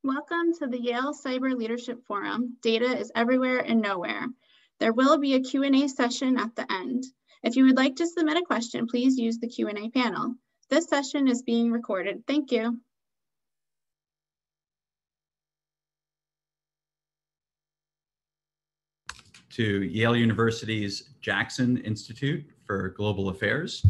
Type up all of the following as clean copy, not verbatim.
Welcome to the Yale Cyber Leadership Forum, Data is Everywhere and Nowhere. There will be a Q&A session at the end. If you would like to submit a question, please use the Q&A panel. This session is being recorded. Thank you. To Yale University's Jackson Institute for Global Affairs.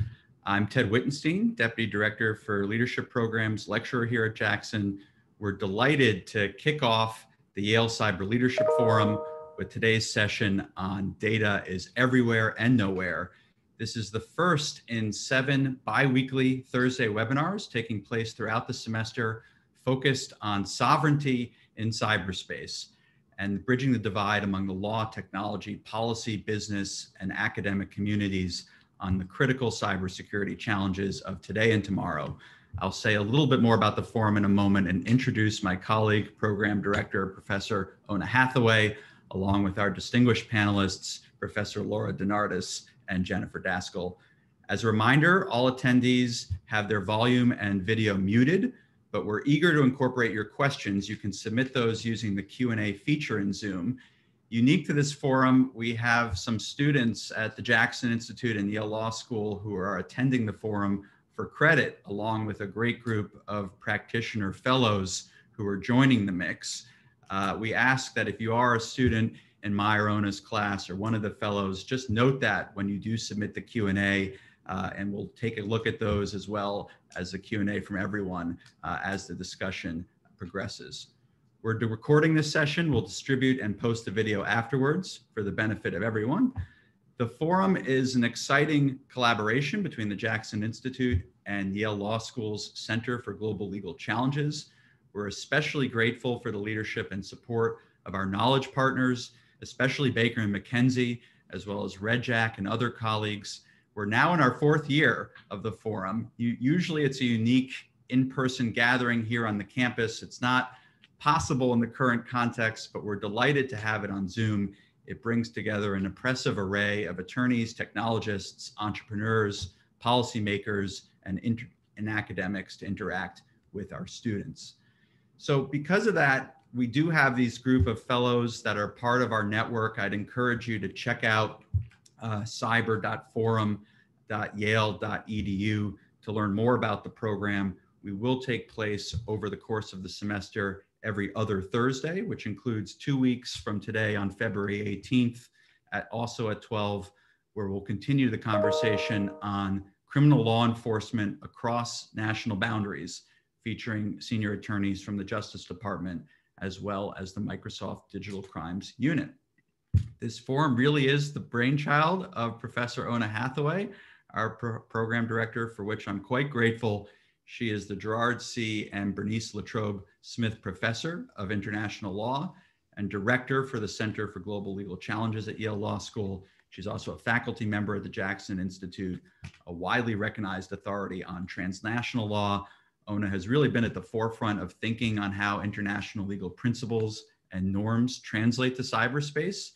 I'm Ted Wittenstein, Deputy Director for Leadership Programs, lecturer here at Jackson. We're delighted to kick off the Yale Cyber Leadership Forum with today's session on Data is Everywhere and Nowhere. This is the first in 7 bi-weekly Thursday webinars taking place throughout the semester focused on sovereignty in cyberspace and bridging the divide among the law, technology, policy, business, and academic communities on the critical cybersecurity challenges of today and tomorrow. I'll say a little bit more about the forum in a moment and introduce my colleague, Program Director, Professor Ona Hathaway, along with our distinguished panelists, Professor Laura Dinardis and Jennifer Daskal. As a reminder, all attendees have their volume and video muted, but we're eager to incorporate your questions. You can submit those using the Q&A feature in Zoom. Unique to this forum, we have some students at the Jackson Institute and Yale Law School who are attending the forum for credit, along with a great group of practitioner fellows who are joining the mix. We ask that if you are a student in my or Ona's class or one of the fellows, just note that when you do submit the Q&A, and we'll take a look at those as well as the Q&A from everyone as the discussion progresses. We're recording this session. We'll distribute and post the video afterwards for the benefit of everyone. The forum is an exciting collaboration between the Jackson Institute and Yale Law School's Center for Global Legal Challenges. We're especially grateful for the leadership and support of our knowledge partners, especially Baker and McKenzie, as well as Red Jack and other colleagues. We're now in our 4th year of the forum. Usually it's a unique in-person gathering here on the campus. It's not possible in the current context, but we're delighted to have it on Zoom. It brings together an impressive array of attorneys, technologists, entrepreneurs, policymakers, and academics to interact with our students. So because of that, we do have these group of fellows that are part of our network. I'd encourage you to check out cyber.forum.yale.edu to learn more about the program. We will take place over the course of the semester every other Thursday, which includes 2 weeks from today on February 18th, also at 12, where we'll continue the conversation on criminal law enforcement across national boundaries, featuring senior attorneys from the Justice Department, as well as the Microsoft Digital Crimes Unit. This forum really is the brainchild of Professor Ona Hathaway, our program director, for which I'm quite grateful. She is the Gerard C. and Bernice Latrobe Smith Professor of International Law and Director for the Center for Global Legal Challenges at Yale Law School. She's also a faculty member at the Jackson Institute, a widely recognized authority on transnational law. Ona has really been at the forefront of thinking on how international legal principles and norms translate to cyberspace.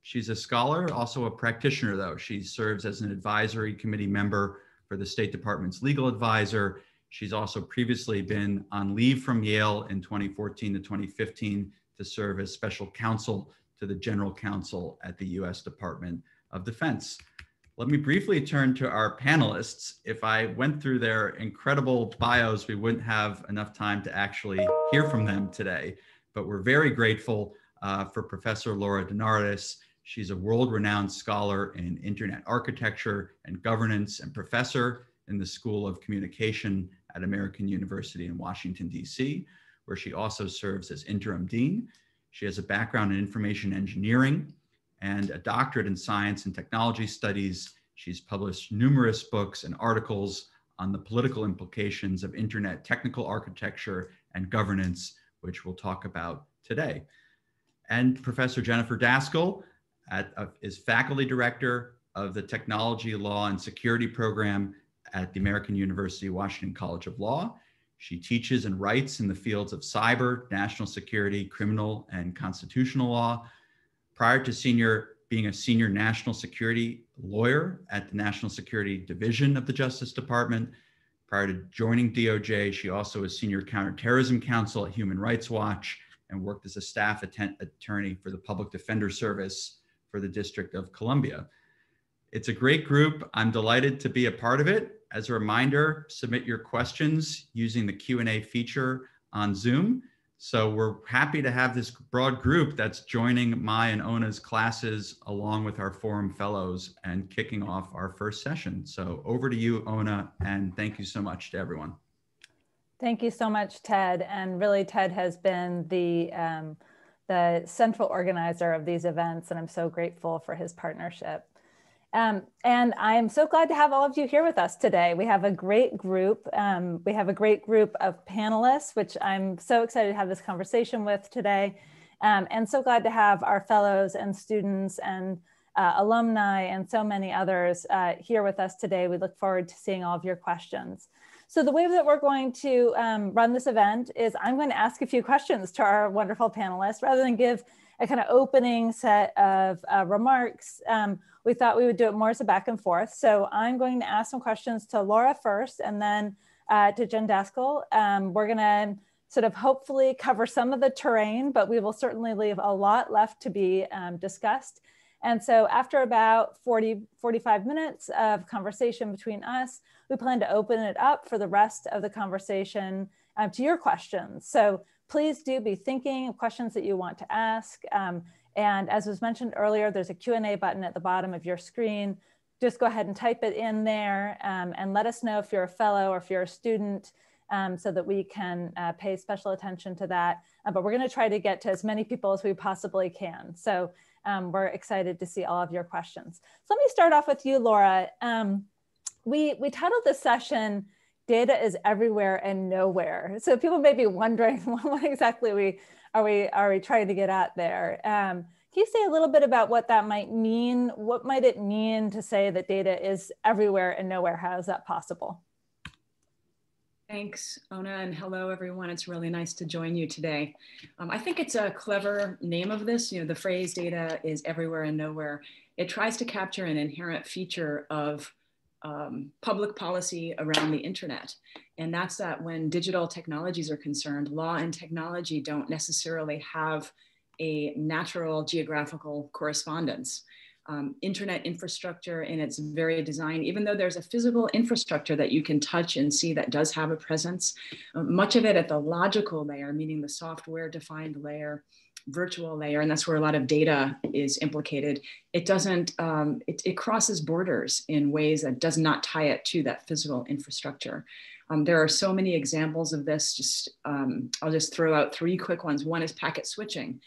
She's a scholar, also a practitioner though. She serves as an advisory committee member for the State Department's legal advisor. She's also previously been on leave from Yale in 2014 to 2015 to serve as special counsel to the general counsel at the US Department of Defense. Let me briefly turn to our panelists. If I went through their incredible bios, we wouldn't have enough time to actually hear from them today, but we're very grateful for Professor Laura Dinardis. She's a world-renowned scholar in internet architecture and governance and professor in the School of Communication at American University in Washington, D.C., where she also serves as interim dean. She has a background in information engineering and a doctorate in science and technology studies. She's published numerous books and articles on the political implications of internet technical architecture and governance, which we'll talk about today. And Professor Jennifer Daskal is faculty director of the Technology, Law, and Security program at the American University Washington College of Law. She teaches and writes in the fields of cyber, national security, criminal, and constitutional law. Prior to being a senior national security lawyer at the National Security Division of the Justice Department, Prior to joining DOJ, she also was Senior Counterterrorism Counsel at Human Rights Watch and worked as a staff attorney for the Public Defender Service for the District of Columbia. It's a great group. I'm delighted to be a part of it. As a reminder, submit your questions using the Q&A feature on Zoom. So we're happy to have this broad group that's joining my and Ona's classes along with our forum fellows and kicking off our first session. So over to you, Ona, and thank you so much to everyone. Thank you so much, Ted. And really, Ted has been the central organizer of these events, and I'm so grateful for his partnership. And I'm so glad to have all of you here with us today. We have a great group. We have a great group of panelists, which I'm so excited to have this conversation with today. And so glad to have our fellows and students and alumni and so many others here with us today. We look forward to seeing all of your questions. So the way that we're going to run this event is I'm going to ask a few questions to our wonderful panelists rather than give a kind of opening set of remarks. We thought we would do it more as a back and forth. So I'm going to ask some questions to Laura first and then to Jen Daskal. We're gonna sort of hopefully cover some of the terrain, but we will certainly leave a lot left to be discussed. And so after about 45 minutes of conversation between us, we plan to open it up for the rest of the conversation to your questions. So please do be thinking of questions that you want to ask. And as was mentioned earlier, there's a Q&A button at the bottom of your screen. Just go ahead and type it in there and let us know if you're a fellow or if you're a student so that we can pay special attention to that. But we're gonna try to get to as many people as we possibly can. So we're excited to see all of your questions. So let me start off with you, Laura. We titled this session, Data is Everywhere and Nowhere. So people may be wondering what exactly are we trying to get at there? Can you say a little bit about what that might mean? What might it mean to say that data is everywhere and nowhere? How is that possible? Thanks, Ona, and hello, everyone. It's really nice to join you today. I think it's a clever name of this. You know, the phrase data is everywhere and nowhere. It tries to capture an inherent feature of public policy around the internet. And that's that when digital technologies are concerned, law and technology don't necessarily have a natural geographical correspondence. Internet infrastructure in its very design, even though there's a physical infrastructure that you can touch and see that does have a presence, much of it at the logical layer, meaning the software defined layer, virtual layer, and that's where a lot of data is implicated. It doesn't, it crosses borders in ways that does not tie it to that physical infrastructure. There are so many examples of this. I'll just throw out three quick ones. One is packet switching.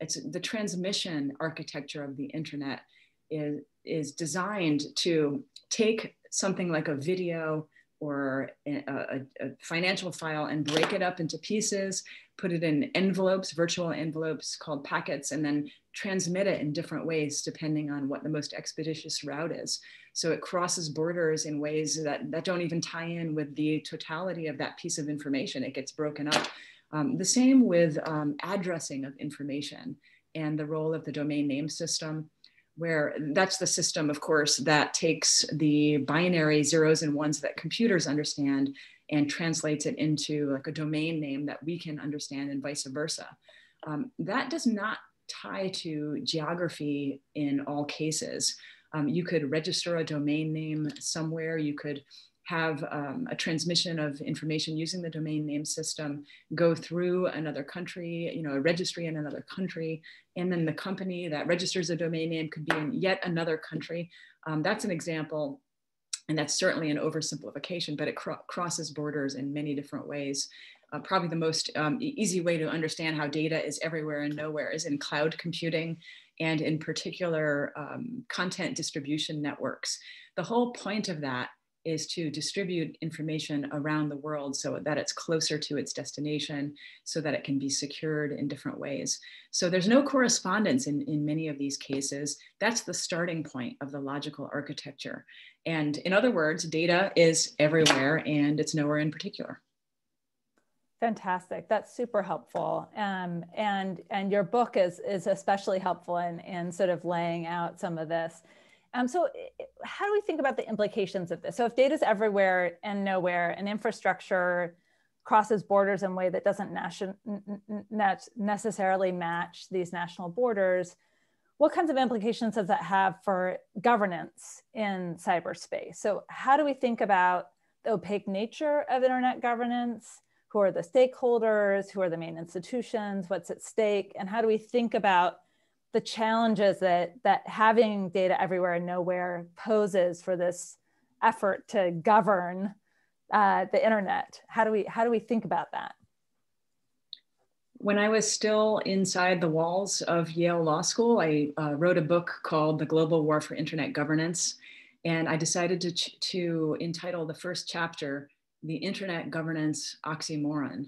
It's the transmission architecture of the internet is designed to take something like a video or a financial file and break it up into pieces, put it in envelopes, virtual envelopes called packets, and then transmit it in different ways depending on what the most expeditious route is. So it crosses borders in ways that don't even tie in with the totality of that piece of information. It gets broken up. The same with addressing of information and the role of the domain name system, where that's the system, of course, that takes the binary zeros and ones that computers understand and translates it into like a domain name that we can understand and vice versa. That does not tie to geography in all cases. You could register a domain name somewhere. You could have a transmission of information using the domain name system go through another country, you know, a registry in another country, and then the company that registers a domain name could be in yet another country. That's an example, and that's certainly an oversimplification, but it crosses borders in many different ways. Probably the most easy way to understand how data is everywhere and nowhere is in cloud computing, and in particular, content distribution networks. The whole point of that is to distribute information around the world so that it's closer to its destination, so that it can be secured in different ways. So there's no correspondence in many of these cases. That's the starting point of the logical architecture. And in other words, data is everywhere and it's nowhere in particular. Fantastic. That's super helpful. And your book is especially helpful in sort of laying out some of this. So how do we think about the implications of this? So if data is everywhere and nowhere, and infrastructure crosses borders in a way that doesn't necessarily match these national borders, what kinds of implications does that have for governance in cyberspace? So how do we think about the opaque nature of internet governance? Who are the stakeholders? Who are the main institutions? What's at stake? And how do we think about the challenges that having data everywhere and nowhere poses for this effort to govern the internet? How do we think about that? When I was still inside the walls of Yale Law School, I wrote a book called The Global War for Internet Governance. And I decided to entitle the first chapter, The Internet Governance Oxymoron,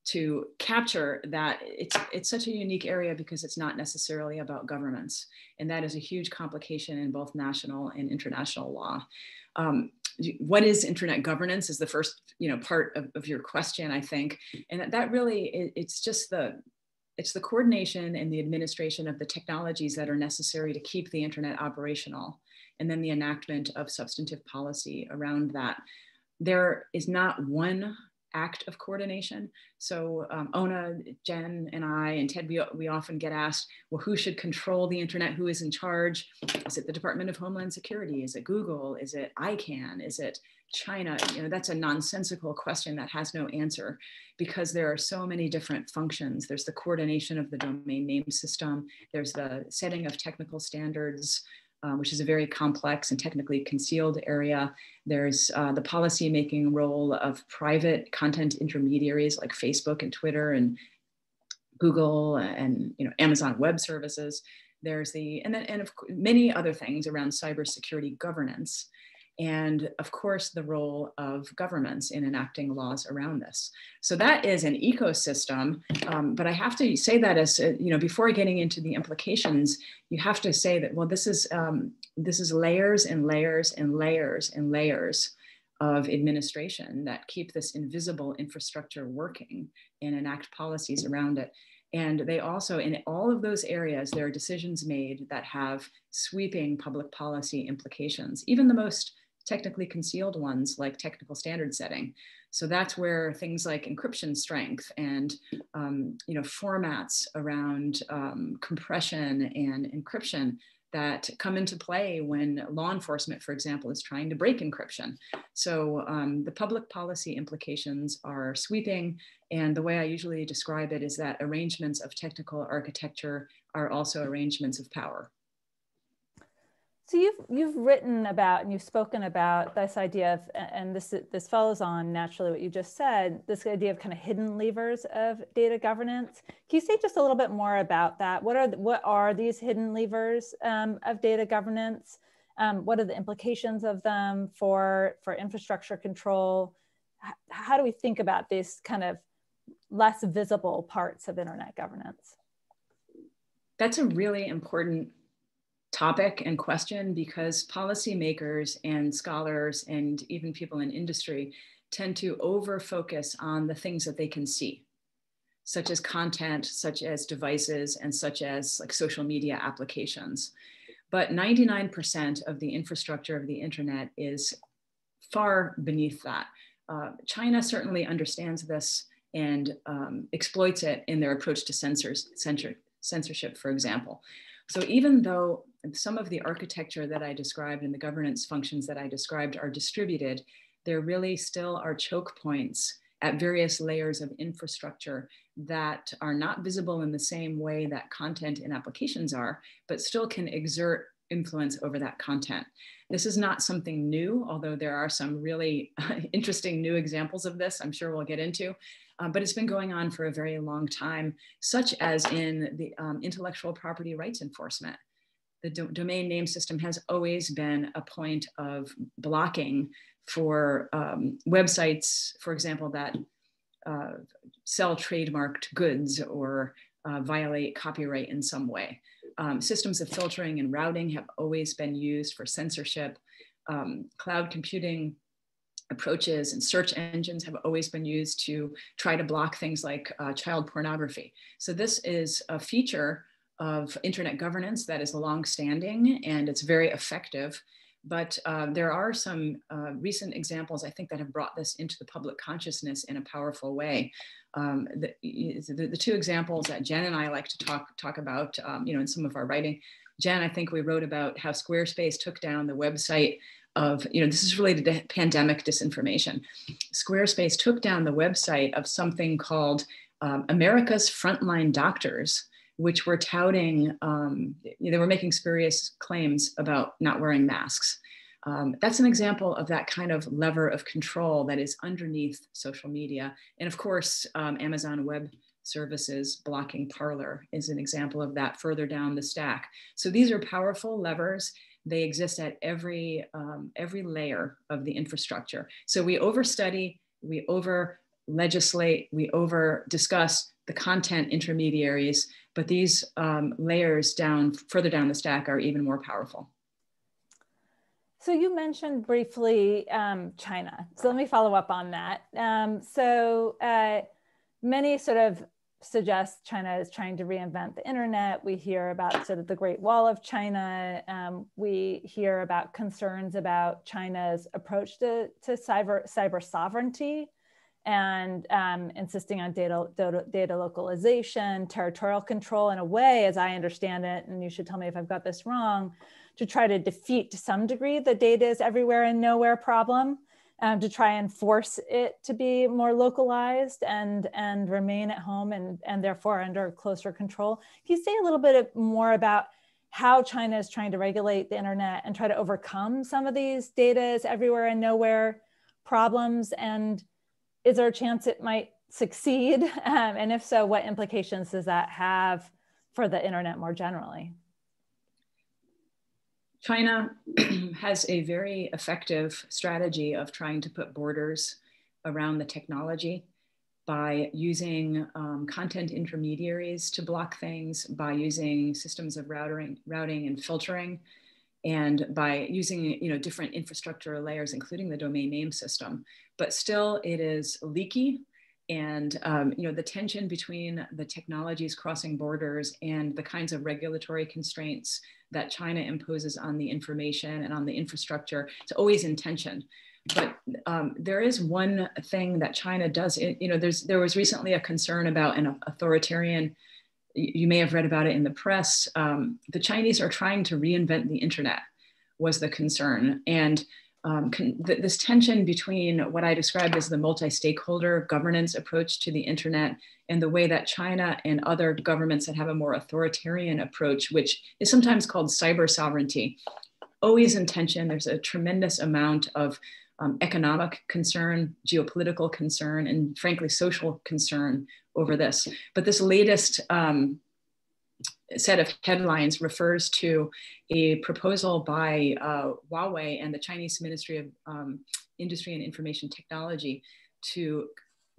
to capture that it's such a unique area because it's not necessarily about governments. And that is a huge complication in both national and international law. What is internet governance is the first part of your question, I think. And that really, it's the coordination and the administration of the technologies that are necessary to keep the internet operational, and then the enactment of substantive policy around that. There is not one act of coordination. So Ona, Jen, and I, and Ted, we often get asked, well, who should control the internet? Who is in charge? Is it the Department of Homeland Security? Is it Google? Is it ICANN? Is it China? That's a nonsensical question that has no answer, because there are so many different functions. There's the coordination of the domain name system. There's the setting of technical standards, which is a very complex and technically concealed area. There's the policy-making role of private content intermediaries like Facebook and Twitter and Google and Amazon Web Services. There's many other things around cybersecurity governance. And of course, the role of governments in enacting laws around this. So that is an ecosystem, but I have to say that as, before getting into the implications, you have to say that, well, this is layers and layers and layers and layers of administration that keep this invisible infrastructure working and enact policies around it. And they also, in all of those areas, there are decisions made that have sweeping public policy implications, even the most technically concealed ones like technical standard setting. So that's where things like encryption strength and formats around compression and encryption that come into play when law enforcement, for example, is trying to break encryption. So the public policy implications are sweeping. And the way I usually describe it is that arrangements of technical architecture are also arrangements of power. So you've written about and you've spoken about this idea of, and this follows on naturally what you just said, this idea of kind of hidden levers of data governance. Can you say just a little bit more about that? What are these hidden levers of data governance? What are the implications of them for infrastructure control? How do we think about these kind of less visible parts of internet governance? That's a really important topic and question, because policymakers and scholars and even people in industry tend to over focus on the things that they can see, such as content, such as devices, and such as like social media applications. But 99% of the infrastructure of the internet is far beneath that. China certainly understands this and exploits it in their approach to censorship, for example. So even though some of the architecture that I described and the governance functions that I described are distributed, there really still are choke points at various layers of infrastructure that are not visible in the same way that content and applications are, but still can exert influence over that content. This is not something new, although there are some really interesting new examples of this, I'm sure we'll get into. But it's been going on for a very long time, such as in the intellectual property rights enforcement. The domain name system has always been a point of blocking for websites, for example, that sell trademarked goods or violate copyright in some way. Systems of filtering and routing have always been used for censorship. Cloud computing approaches and search engines have always been used to try to block things like child pornography. So this is a feature of internet governance that is longstanding and it's very effective. But there are some recent examples, I think, that have brought this into the public consciousness in a powerful way. The two examples that Jen and I like to talk about, in some of our writing. Jen, I think we wrote about how Squarespace took down the website of, this is related to pandemic disinformation. Squarespace took down the website of something called America's Frontline Doctors, which were touting, they were making spurious claims about not wearing masks. That's an example of that kind of lever of control that is underneath social media. And of course, Amazon Web Services blocking Parler is an example of that further down the stack. So these are powerful levers. They exist at every layer of the infrastructure. So we overstudy, we over legislate, we over discuss the content intermediaries, but these layers further down the stack are even more powerful. So you mentioned briefly China. So let me follow up on that. Many sort of suggest China is trying to reinvent the internet. We hear about sort of the Great Wall of China. We hear about concerns about China's approach to cyber sovereignty and insisting on data localization, territorial control in a way, as I understand it, and you should tell me if I've got this wrong, to try to defeat to some degree the data is everywhere and nowhere problem, to try and force it to be more localized and remain at home and therefore under closer control. Can you say a little bit more about how China is trying to regulate the internet and try to overcome some of these data is everywhere and nowhere problems? And is there a chance it might succeed? And if so, what implications does that have for the internet more generally? China has a very effective strategy of trying to put borders around the technology by using content intermediaries to block things, by using systems of routing and filtering, and by using different infrastructure layers, including the domain name system. But still, it is leaky. And the tension between the technologies crossing borders and the kinds of regulatory constraints that China imposes on the information and on the infrastructure, it's always in tension. But there is one thing that China does. There was recently a concern about an authoritarian. You may have read about it in the press. The Chinese are trying to reinvent the internet, was the concern. And this tension between what I described as the multi-stakeholder governance approach to the internet and the way that China and other governments that have a more authoritarian approach, which is sometimes called cyber sovereignty, always in tension. There's a tremendous amount of economic concern, geopolitical concern, and frankly, social concern over this. But this latest set of headlines refers to a proposal by Huawei and the Chinese Ministry of Industry and Information Technology to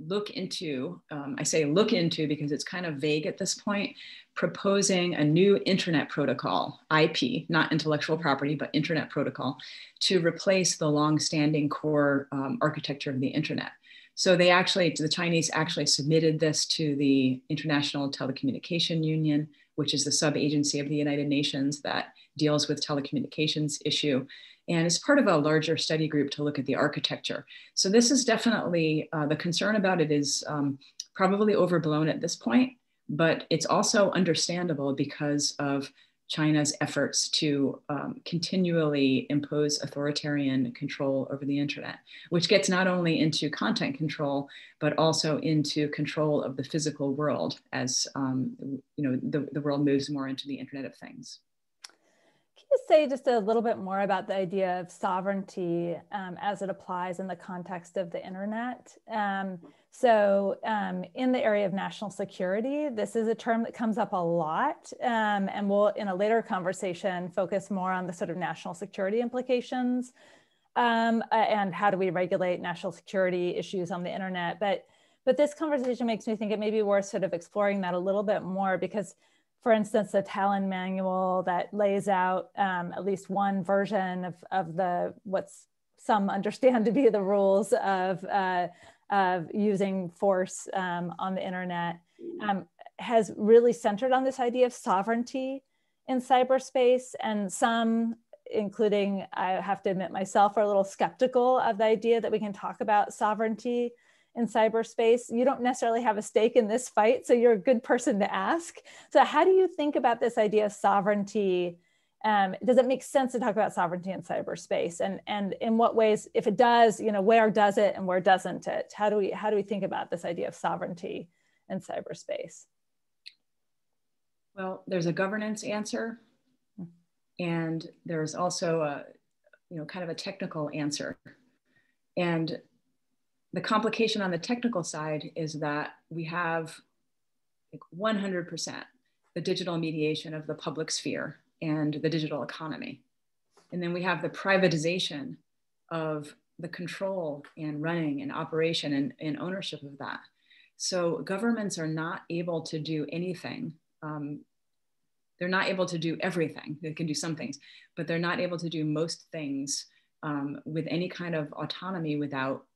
look into, I say look into because it's kind of vague at this point, proposing a new internet protocol, IP, not intellectual property, but internet protocol, to replace the long-standing core architecture of the internet. So the Chinese actually submitted this to the International Telecommunication Union, which is the sub-agency of the United Nations that deals with telecommunications issue. And it's part of a larger study group to look at the architecture. So this is definitely, the concern about it is probably overblown at this point, but it's also understandable because of China's efforts to continually impose authoritarian control over the internet, which gets not only into content control, but also into control of the physical world as the world moves more into the Internet of Things. Can you say just a little bit more about the idea of sovereignty as it applies in the context of the internet? In the area of national security, this is a term that comes up a lot, and we'll, in a later conversation, focus more on the sort of national security implications and how do we regulate national security issues on the internet. But this conversation makes me think it may be worth sort of exploring that a little bit more because, for instance, the Talon manual that lays out at least one version of what's some understand to be the rules of using force on the internet has really centered on this idea of sovereignty in cyberspace, and some, including, I have to admit myself, are a little skeptical of the idea that we can talk about sovereignty in cyberspace. You don't necessarily have a stake in this fight, so you're a good person to ask. So how do you think about this idea of sovereignty? Does it make sense to talk about sovereignty in cyberspace? And in what ways, if it does, where does it and where doesn't it? How do we think about this idea of sovereignty in cyberspace? Well, there's a governance answer, and there's also a, kind of a technical answer. And the complication on the technical side is that we have like 100% the digital mediation of the public sphere and the digital economy. And then we have the privatization of the control and running and operation and ownership of that. So governments are not able to do anything. They're not able to do everything. They can do some things, but they're not able to do most things with any kind of autonomy without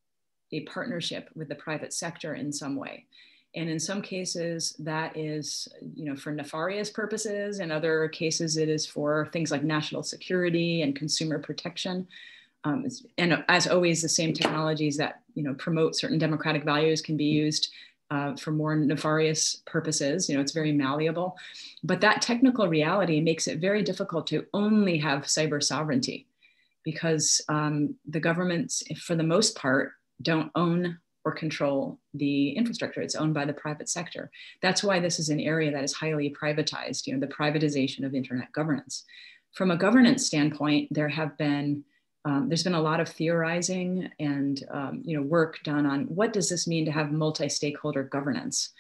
a partnership with the private sector in some way. And in some cases that is, for nefarious purposes. In other cases, it is for things like national security and consumer protection. And as always, the same technologies that, promote certain democratic values can be used for more nefarious purposes. It's very malleable, but that technical reality makes it very difficult to only have cyber sovereignty, because the governments, for the most part, don't own or control the infrastructure. It's owned by the private sector. That's why this is an area that is highly privatized, the privatization of internet governance. From a governance standpoint, there's been a lot of theorizing and work done on what does this mean to have multi-stakeholder governance.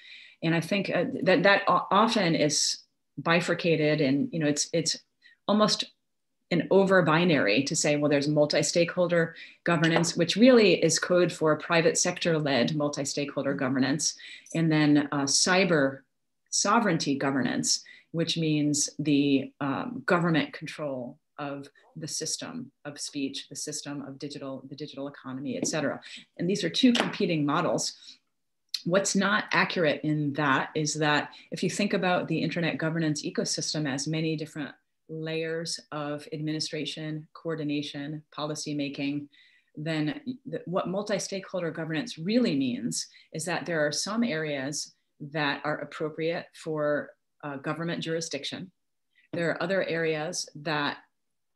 And I think that often is bifurcated, and it's almost an over binary to say, well, there's multi-stakeholder governance, which really is code for private sector-led multi-stakeholder governance, and then cyber sovereignty governance, which means the government control of the system of speech, the system of the digital economy, et cetera. And these are two competing models. What's not accurate in that is that if you think about the internet governance ecosystem as many different layers of administration, coordination, policymaking, then what multi-stakeholder governance really means is that there are some areas that are appropriate for government jurisdiction. There are other areas that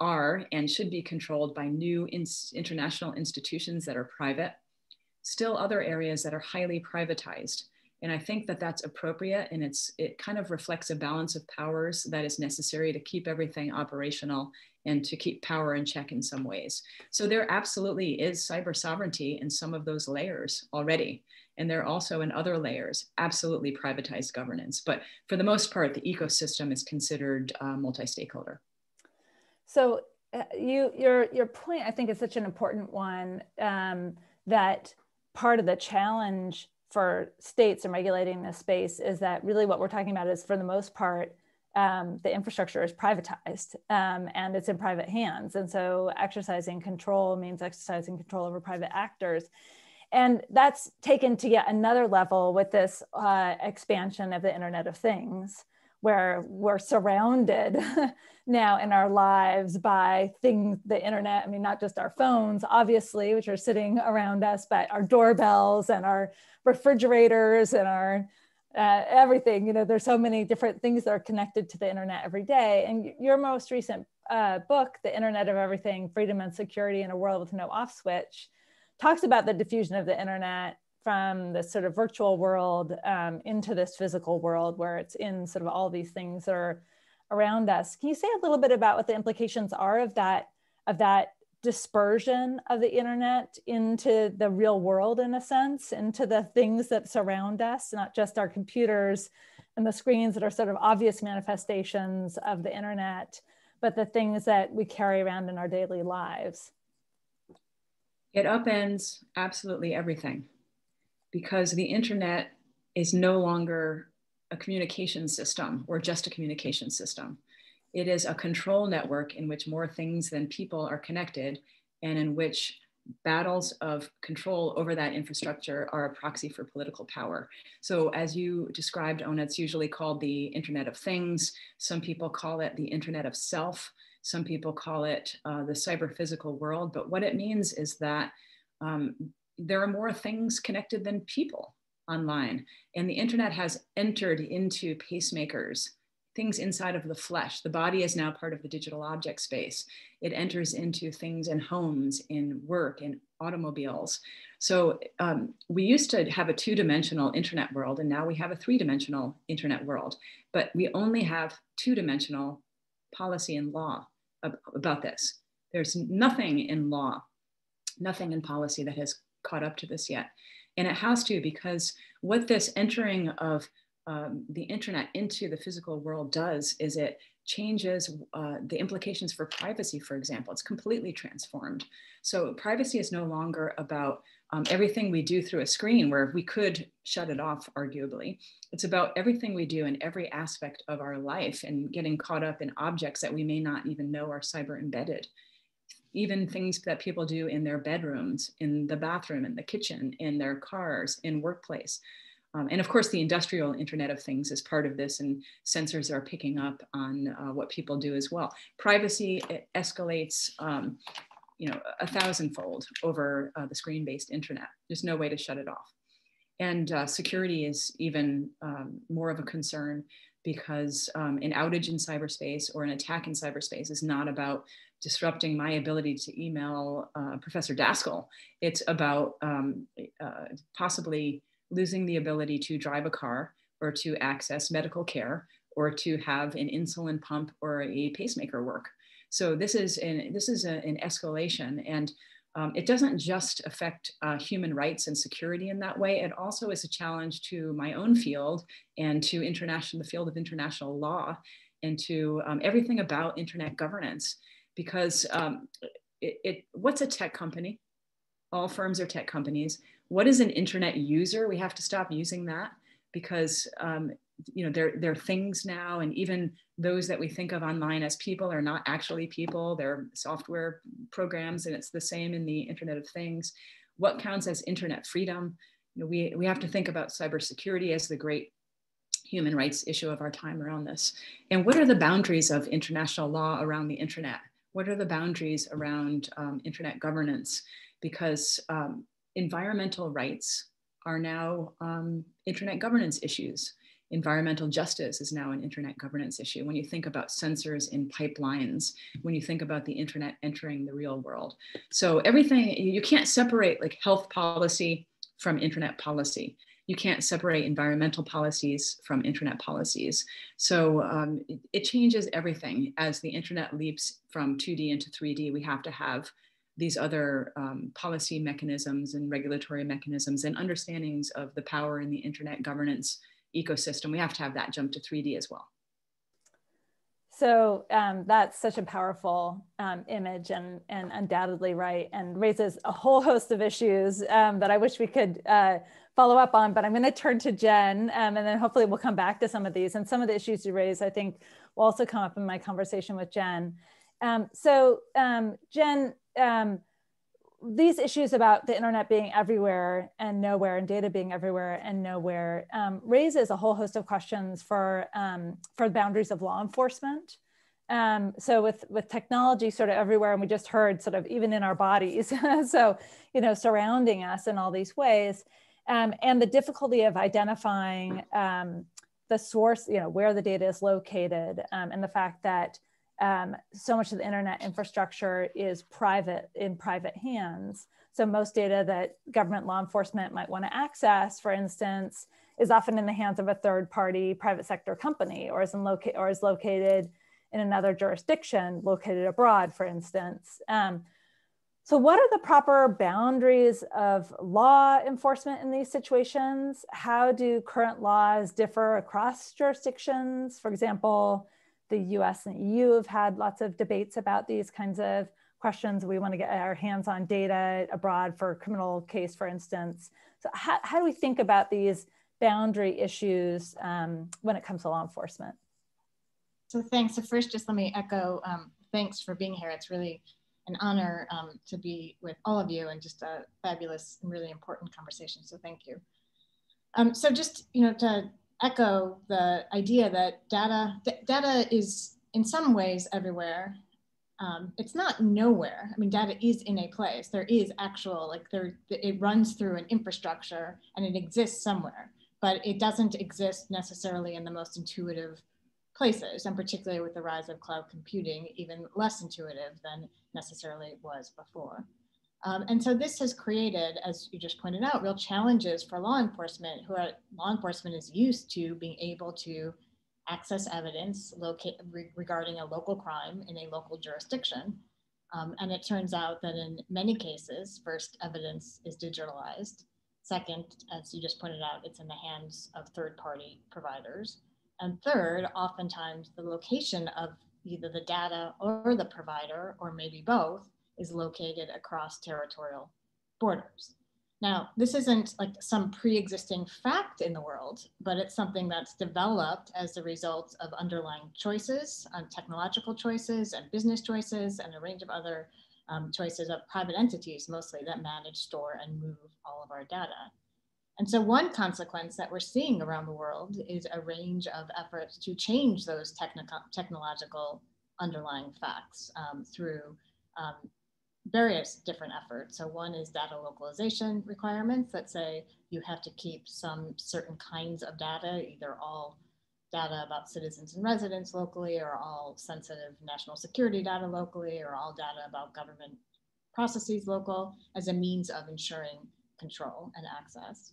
are and should be controlled by new international institutions that are private. Still other areas that are highly privatized. And I think that that's appropriate, and it kind of reflects a balance of powers that is necessary to keep everything operational and to keep power in check in some ways. So there absolutely is cyber sovereignty in some of those layers already. And there are also in other layers, absolutely privatized governance. But for the most part, the ecosystem is considered multi-stakeholder. So your point, I think, is such an important one, that part of the challenge for states in regulating this space is that really what we're talking about is, for the most part, the infrastructure is privatized and it's in private hands. And so exercising control means exercising control over private actors. And that's taken to yet another level with this expansion of the Internet of Things, where we're surrounded now in our lives by things, the internet. I mean, not just our phones, obviously, which are sitting around us, but our doorbells and our refrigerators and our everything. There's so many different things that are connected to the internet every day. And your most recent book, The Internet of Everything, Freedom and Security in a World with No Off Switch, talks about the diffusion of the internet from this sort of virtual world into this physical world, where it's in sort of all these things that are around us. Can you say a little bit about what the implications are of that dispersion of the internet into the real world, in a sense, into the things that surround us, not just our computers and the screens that are sort of obvious manifestations of the internet, but the things that we carry around in our daily lives? It upends absolutely everything, because the internet is no longer a communication system or just a communication system. It is a control network in which more things than people are connected, and in which battles of control over that infrastructure are a proxy for political power. So as you described, Ona, it's usually called the Internet of Things. Some people call it the Internet of Self. Some people call it the cyber-physical world. But what it means is that there are more things connected than people online. And the internet has entered into pacemakers, things inside of the flesh. The body is now part of the digital object space. It enters into things in homes, in work, in automobiles. So we used to have a two-dimensional internet world, and now we have a three-dimensional internet world. But we only have two-dimensional policy and law about this. There's nothing in law, nothing in policy that has caught up to this yet. And it has to, because what this entering of the internet into the physical world does is it changes the implications for privacy, for example. It's completely transformed. So privacy is no longer about everything we do through a screen where we could shut it off, arguably. It's about everything we do in every aspect of our life and getting caught up in objects that we may not even know are cyber embedded. Even things that people do in their bedrooms, in the bathroom, in the kitchen, in their cars, in workplace. And of course, the industrial Internet of Things is part of this, and sensors are picking up on what people do as well. Privacy escalates, 1,000-fold over the screen-based internet. There's no way to shut it off. And security is even more of a concern, because an outage in cyberspace or an attack in cyberspace is not about disrupting my ability to email Professor Daskal. It's about possibly losing the ability to drive a car or to access medical care or to have an insulin pump or a pacemaker work. So this is an escalation, and it doesn't just affect human rights and security in that way. It also is a challenge to my own field and to the field of international law, and to everything about internet governance. Because what's a tech company? All firms are tech companies. What is an internet user? We have to stop using that, because they're things now, and even those that we think of online as people are not actually people. They're software programs, and it's the same in the Internet of Things. What counts as internet freedom? We have to think about cybersecurity as the great human rights issue of our time around this. And what are the boundaries of international law around the internet? What are the boundaries around internet governance? Because environmental rights are now internet governance issues. Environmental justice is now an internet governance issue. When you think about sensors in pipelines, when you think about the internet entering the real world. So everything, you can't separate like health policy from internet policy. You can't separate environmental policies from internet policies. So it changes everything. As the internet leaps from 2D into 3D, we have to have these other policy mechanisms and regulatory mechanisms and understandings of the power in the internet governance ecosystem. We have to have that jump to 3D as well. So that's such a powerful image, and undoubtedly right, and raises a whole host of issues that I wish we could follow up on, but I'm going to turn to Jen, and then hopefully we'll come back to some of these. And some of the issues you raise, I think, will also come up in my conversation with Jen. Jen, these issues about the internet being everywhere and nowhere, and data being everywhere and nowhere, raises a whole host of questions for the boundaries of law enforcement. So with technology sort of everywhere, and we just heard sort of even in our bodies, so surrounding us in all these ways, and the difficulty of identifying the source, where the data is located, and the fact that so much of the internet infrastructure is in private hands. So most data that government law enforcement might want to access, for instance, is often in the hands of a third-party private sector company, or is located in another jurisdiction, located abroad, for instance. So what are the proper boundaries of law enforcement in these situations? How do current laws differ across jurisdictions? For example, the US and EU have had lots of debates about these kinds of questions. We want to get our hands on data abroad for a criminal case, for instance. So how do we think about these boundary issues when it comes to law enforcement? So thanks. So first, just let me echo, thanks for being here. It's really an honor to be with all of you, and just a fabulous and really important conversation. So thank you. So just, to echo the idea that data is in some ways everywhere. It's not nowhere. I mean, data is in a place. There is actual, it runs through an infrastructure and it exists somewhere, but it doesn't exist necessarily in the most intuitive places, and particularly with the rise of cloud computing, even less intuitive than necessarily it was before. And so this has created, as you just pointed out, real challenges for law enforcement, law enforcement is used to being able to access evidence regarding a local crime in a local jurisdiction. And it turns out that in many cases, first, evidence is digitalized. Second, as you just pointed out, it's in the hands of third-party providers. And third, oftentimes the location of either the data or the provider, or maybe both, is located across territorial borders. Now, this isn't like some pre-existing fact in the world, but it's something that's developed as a result of underlying choices, technological choices and business choices, and a range of other choices of private entities mostly that manage, store, and move all of our data. And so one consequence that we're seeing around the world is a range of efforts to change those technological underlying facts through various different efforts. So one is data localization requirements that say you have to keep some certain kinds of data, either all data about citizens and residents locally, or all sensitive national security data locally, or all data about government processes local, as a means of ensuring control and access.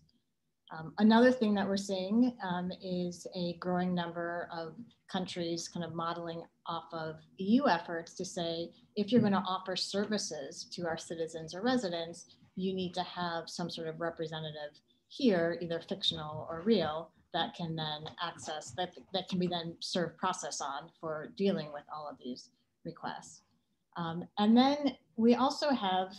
Another thing that we're seeing is a growing number of countries kind of modeling off of EU efforts to say, if you're going to offer services to our citizens or residents, you need to have some sort of representative here, either fictional or real, that can then access, that can be then served process on for dealing with all of these requests. And then we also have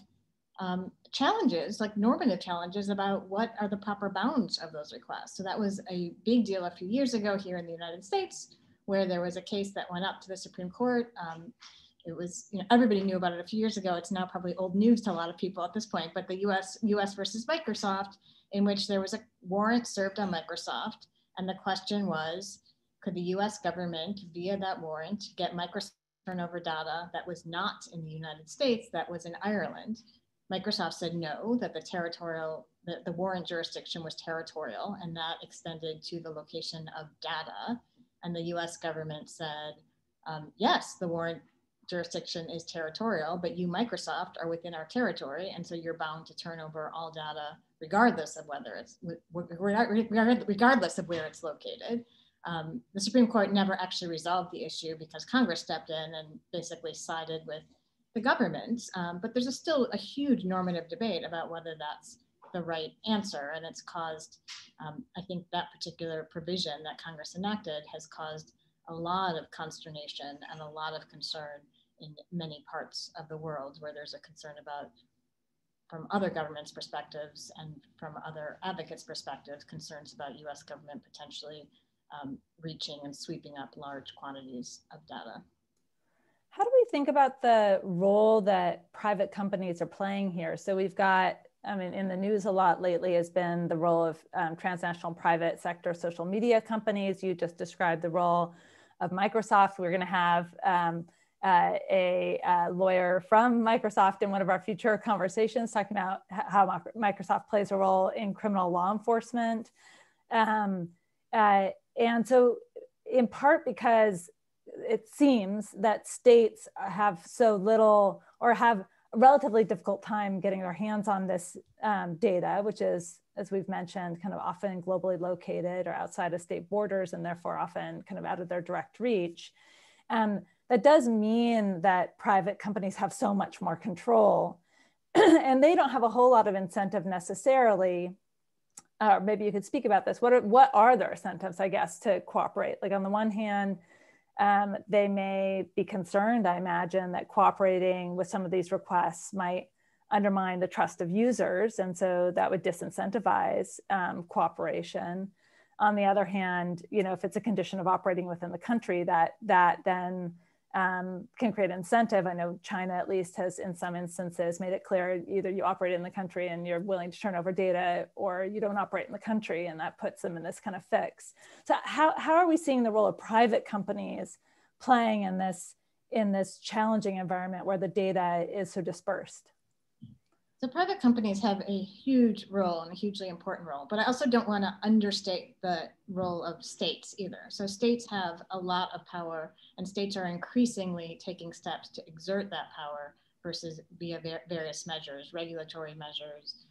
challenges, like normative challenges about what are the proper bounds of those requests. So that was a big deal a few years ago here in the United States, where there was a case that went up to the Supreme Court. It was, everybody knew about it a few years ago. It's now probably old news to a lot of people at this point, but the US versus Microsoft, in which there was a warrant served on Microsoft. And the question was, could the US government, via that warrant, get Microsoft turnover data that was not in the United States, that was in Ireland? Microsoft said no, that the warrant jurisdiction was territorial, and that extended to the location of data. And the US government said, yes, the warrant jurisdiction is territorial, but you, Microsoft, are within our territory, and so you're bound to turn over all data regardless of whether it's, regardless of where it's located. The Supreme Court never actually resolved the issue because Congress stepped in and basically sided with the government, but there's still a huge normative debate about whether that's the right answer, and it's caused, I think that particular provision that Congress enacted has caused a lot of consternation and a lot of concern in many parts of the world, where there's a concern about, from other governments' perspectives and from other advocates' perspectives, concerns about US government potentially reaching and sweeping up large quantities of data. How do we think about the role that private companies are playing here? So we've got, I mean, in the news a lot lately has been the role of transnational private sector social media companies. You just described the role of Microsoft. We're going to have a lawyer from Microsoft in one of our future conversations talking about how Microsoft plays a role in criminal law enforcement. And so in part because it seems that states have so little, or have a relatively difficult time getting their hands on this data, which is, as we've mentioned, kind of often globally located or outside of state borders, and therefore often kind of out of their direct reach. That does mean that private companies have so much more control and they don't have a whole lot of incentive necessarily. Maybe you could speak about this. What are their incentives, I guess, to cooperate? Like on the one hand, they may be concerned, I imagine, that cooperating with some of these requests might undermine the trust of users. And so that would disincentivize cooperation. On the other hand, if it's a condition of operating within the country, that then can create incentive. I know China at least has in some instances made it clear either you operate in the country and you're willing to turn over data, or you don't operate in the country, and that puts them in this kind of fix. So how are we seeing the role of private companies playing in this challenging environment where the data is so dispersed? So private companies have a huge role and a hugely important role, but I also don't want to understate the role of states either. So states have a lot of power, and states are increasingly taking steps to exert that power versus via various measures, regulatory measures,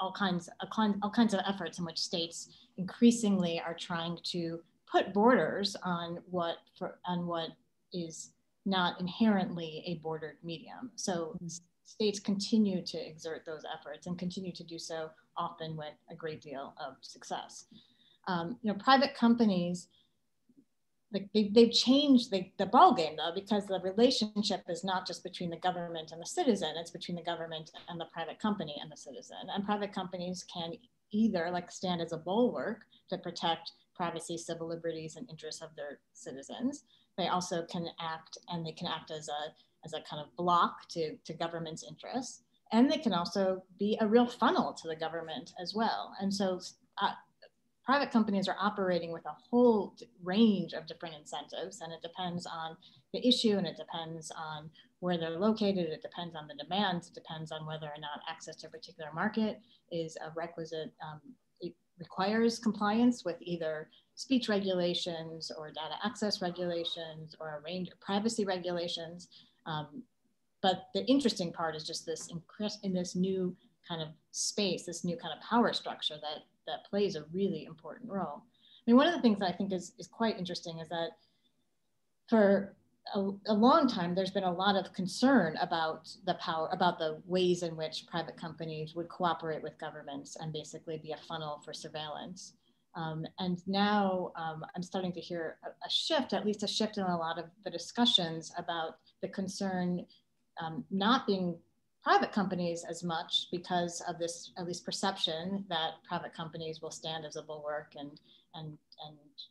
all kinds of efforts in which states increasingly are trying to put borders on what is not inherently a bordered medium. So states continue to exert those efforts and continue to do so often with a great deal of success. Private companies, they've changed the ballgame though, because the relationship is not just between the government and the citizen, it's between the government and the private company and the citizen. And private companies can either stand as a bulwark to protect privacy, civil liberties, and interests of their citizens. They also can act, and they can act as a kind of block to government's interests. And they can also be a real funnel to the government as well. And so private companies are operating with a whole range of different incentives, and it depends on the issue, and it depends on where they're located, it depends on the demands, it depends on whether or not access to a particular market is a requisite, it requires compliance with either speech regulations or data access regulations or a range of privacy regulations. But the interesting part is just this in this new kind of space, this new kind of power structure that plays a really important role. I mean, one of the things that I think is quite interesting is that for a long time, there's been a lot of concern about the ways in which private companies would cooperate with governments and basically be a funnel for surveillance. And now I'm starting to hear a shift, at least a shift in a lot of the discussions about the concern not being private companies as much because of this, at least perception that private companies will stand as a bulwark and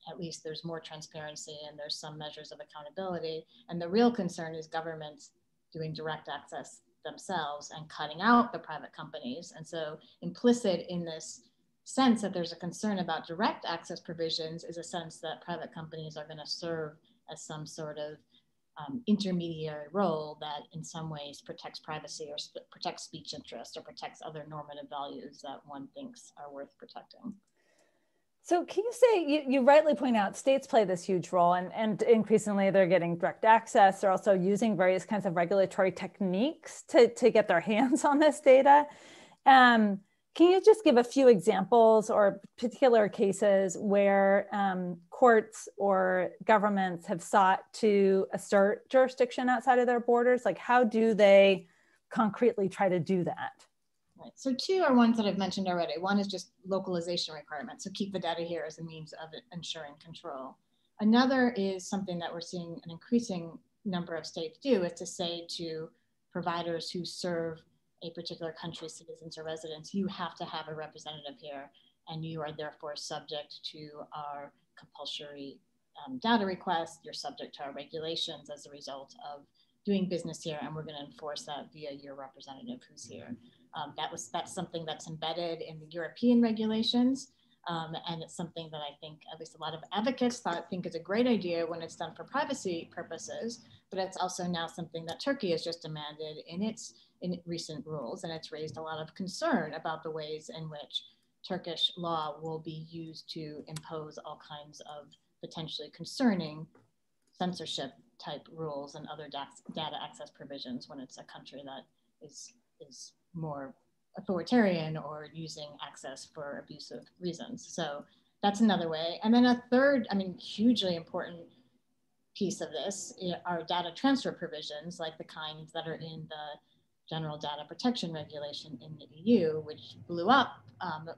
at least there's more transparency and there's some measures of accountability. And the real concern is governments doing direct access themselves and cutting out the private companies. And so implicit in this sense that there's a concern about direct access provisions is a sense that private companies are going to serve as some sort of intermediary role that in some ways protects privacy or protects speech interests or protects other normative values that one thinks are worth protecting. So can you say, you rightly point out states play this huge role, and increasingly they're getting direct access. They're also using various kinds of regulatory techniques to get their hands on this data. Can you just give a few examples or particular cases where courts or governments have sought to assert jurisdiction outside of their borders? Like, how do they concretely try to do that? Right. So two are ones that I've mentioned already. One is just localization requirements. So keep the data here as a means of ensuring control. Another is something that we're seeing an increasing number of states do, is to say to providers who serve a particular country's citizens or residents, you have to have a representative here, and you are therefore subject to our compulsory data requests. You're subject to our regulations as a result of doing business here, and we're going to enforce that via your representative who's here. That's something that's embedded in the European regulations, and it's something that I think at least a lot of advocates think is a great idea when it's done for privacy purposes, but it's also now something that Turkey has just demanded in recent rules, and it's raised a lot of concern about the ways in which Turkish law will be used to impose all kinds of potentially concerning censorship type rules and other data access provisions when it's a country that is more authoritarian or using access for abusive reasons. So that's another way. And then a third, hugely important piece of this are data transfer provisions, like the kinds that are in the General Data Protection Regulation in the EU, which blew up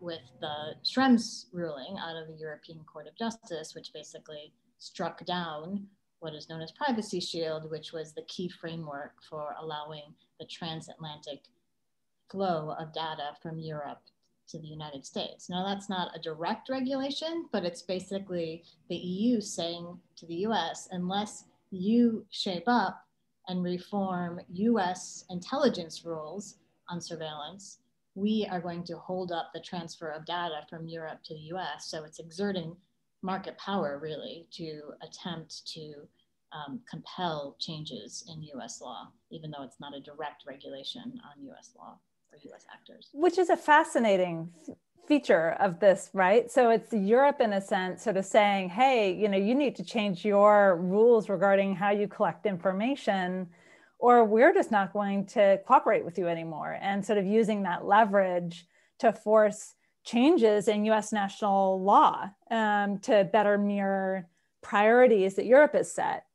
with the Schrems ruling out of the European Court of Justice, which basically struck down what is known as Privacy Shield, which was the key framework for allowing the transatlantic flow of data from Europe to the United States. Now, that's not a direct regulation, but it's basically the EU saying to the US, unless you shape up and reform US intelligence rules on surveillance, we are going to hold up the transfer of data from Europe to the US. So it's exerting market power really to attempt to compel changes in US law, even though it's not a direct regulation on US law or US actors. Which is a fascinating feature of this, right? So it's Europe in a sense sort of saying, hey, you know, you need to change your rules regarding how you collect information, or we're just not going to cooperate with you anymore, and sort of using that leverage to force changes in US national law to better mirror priorities that Europe has set,